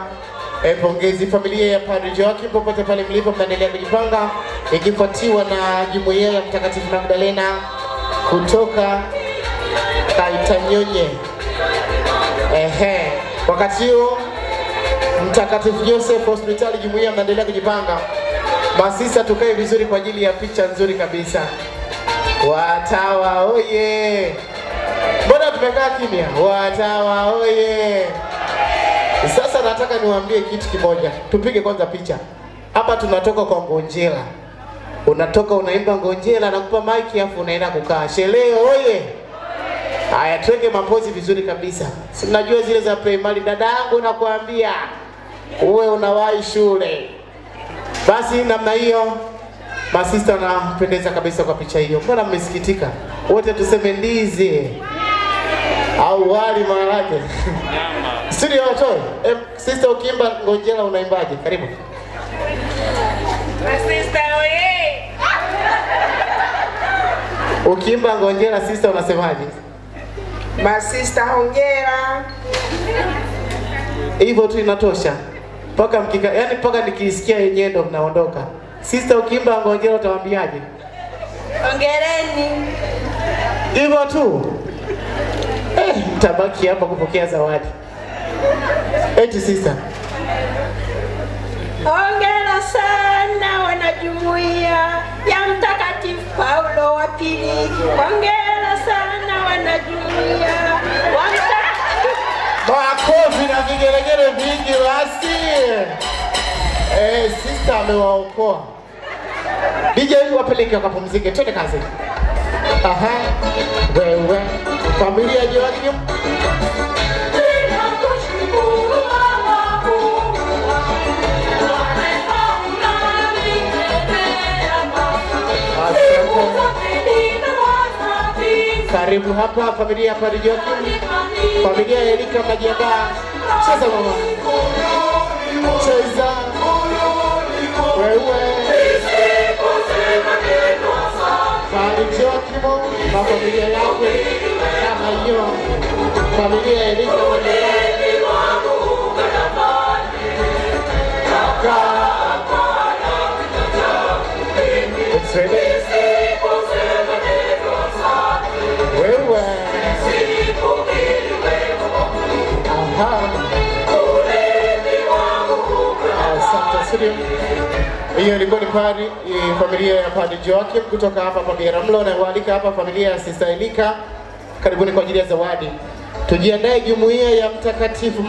pongezi familia ya Padre Joakim popote pale mlipo, mnaendelea kujipanga, ikifuatiwa na jumuiya ya Mtakatifu Magdalena kutoka Kaitanyonye. Wakati huo Mtakatifu Joseph Hospitali jumuiya mnaendelea kujipanga. Masisa tukae vizuri kwa ajili ya picha nzuri kabisa. Watawa oye. Mbona tumekaa kimya? Watawa oye. Sasa nataka niwaambie kitu kimoja. Tupige kwanza picha. Hapa tunatoka kwa Ngonjera. Unatoka unaimba Ngonjera, nakupa maiki afu unaenda kukaa. Sherehe oye. Haya, tuweke mapozi vizuri kabisa. Si mnajua zile za primary, dada yangu nakwambia uwe unawahi shule. Basi namna hiyo masista wanapendeza kabisa kwa picha hiyo. Mbona mmesikitika? Wote tuseme ndizi au wali maharage. Studio watoe. Sister ukiimba Ngonjera unaimbaje? Karibu.
Masista oye.
Ukiimba Ngonjera sister unasemaje?
Masista hongera.
Hivyo tu inatosha. Paka mkika, yani paka nikisikia yenyewe ndo mnaondoka. Sister ukiimba Ngonjera utawaambiaje?
Hongereni.
Hivyo tu. Mtabaki hapa kupokea zawadi. Eti sister.
Hongera sana wanajumuiya ya Mtakatifu Paulo wa Pili. Hongera sana wanajumuiya wa Mtakatifu.
Makofi na vigelegele vingi basi. Sister amewaokoa. DJ wapeleke wakapumzike, twende kazi. Wewe familia Joakim. Karibu hapa familia ya Padre Joakim. Familia ya Elika mnajiandaa. Cheza mama. Cheza. Wewe. Padre Joakim na familia yake. Kama hiyo. Familia ya Elika mnajiandaa. It's ready. Wewe. Asante studio. Hiyo ilikuwa ni familia ya Padre Joakim kutoka hapa Biharamulo, na waalika hapa familia ya Sister Elika. Karibuni kwa ajili ya zawadi. Tujiandae jumuiya ya Mtakatifu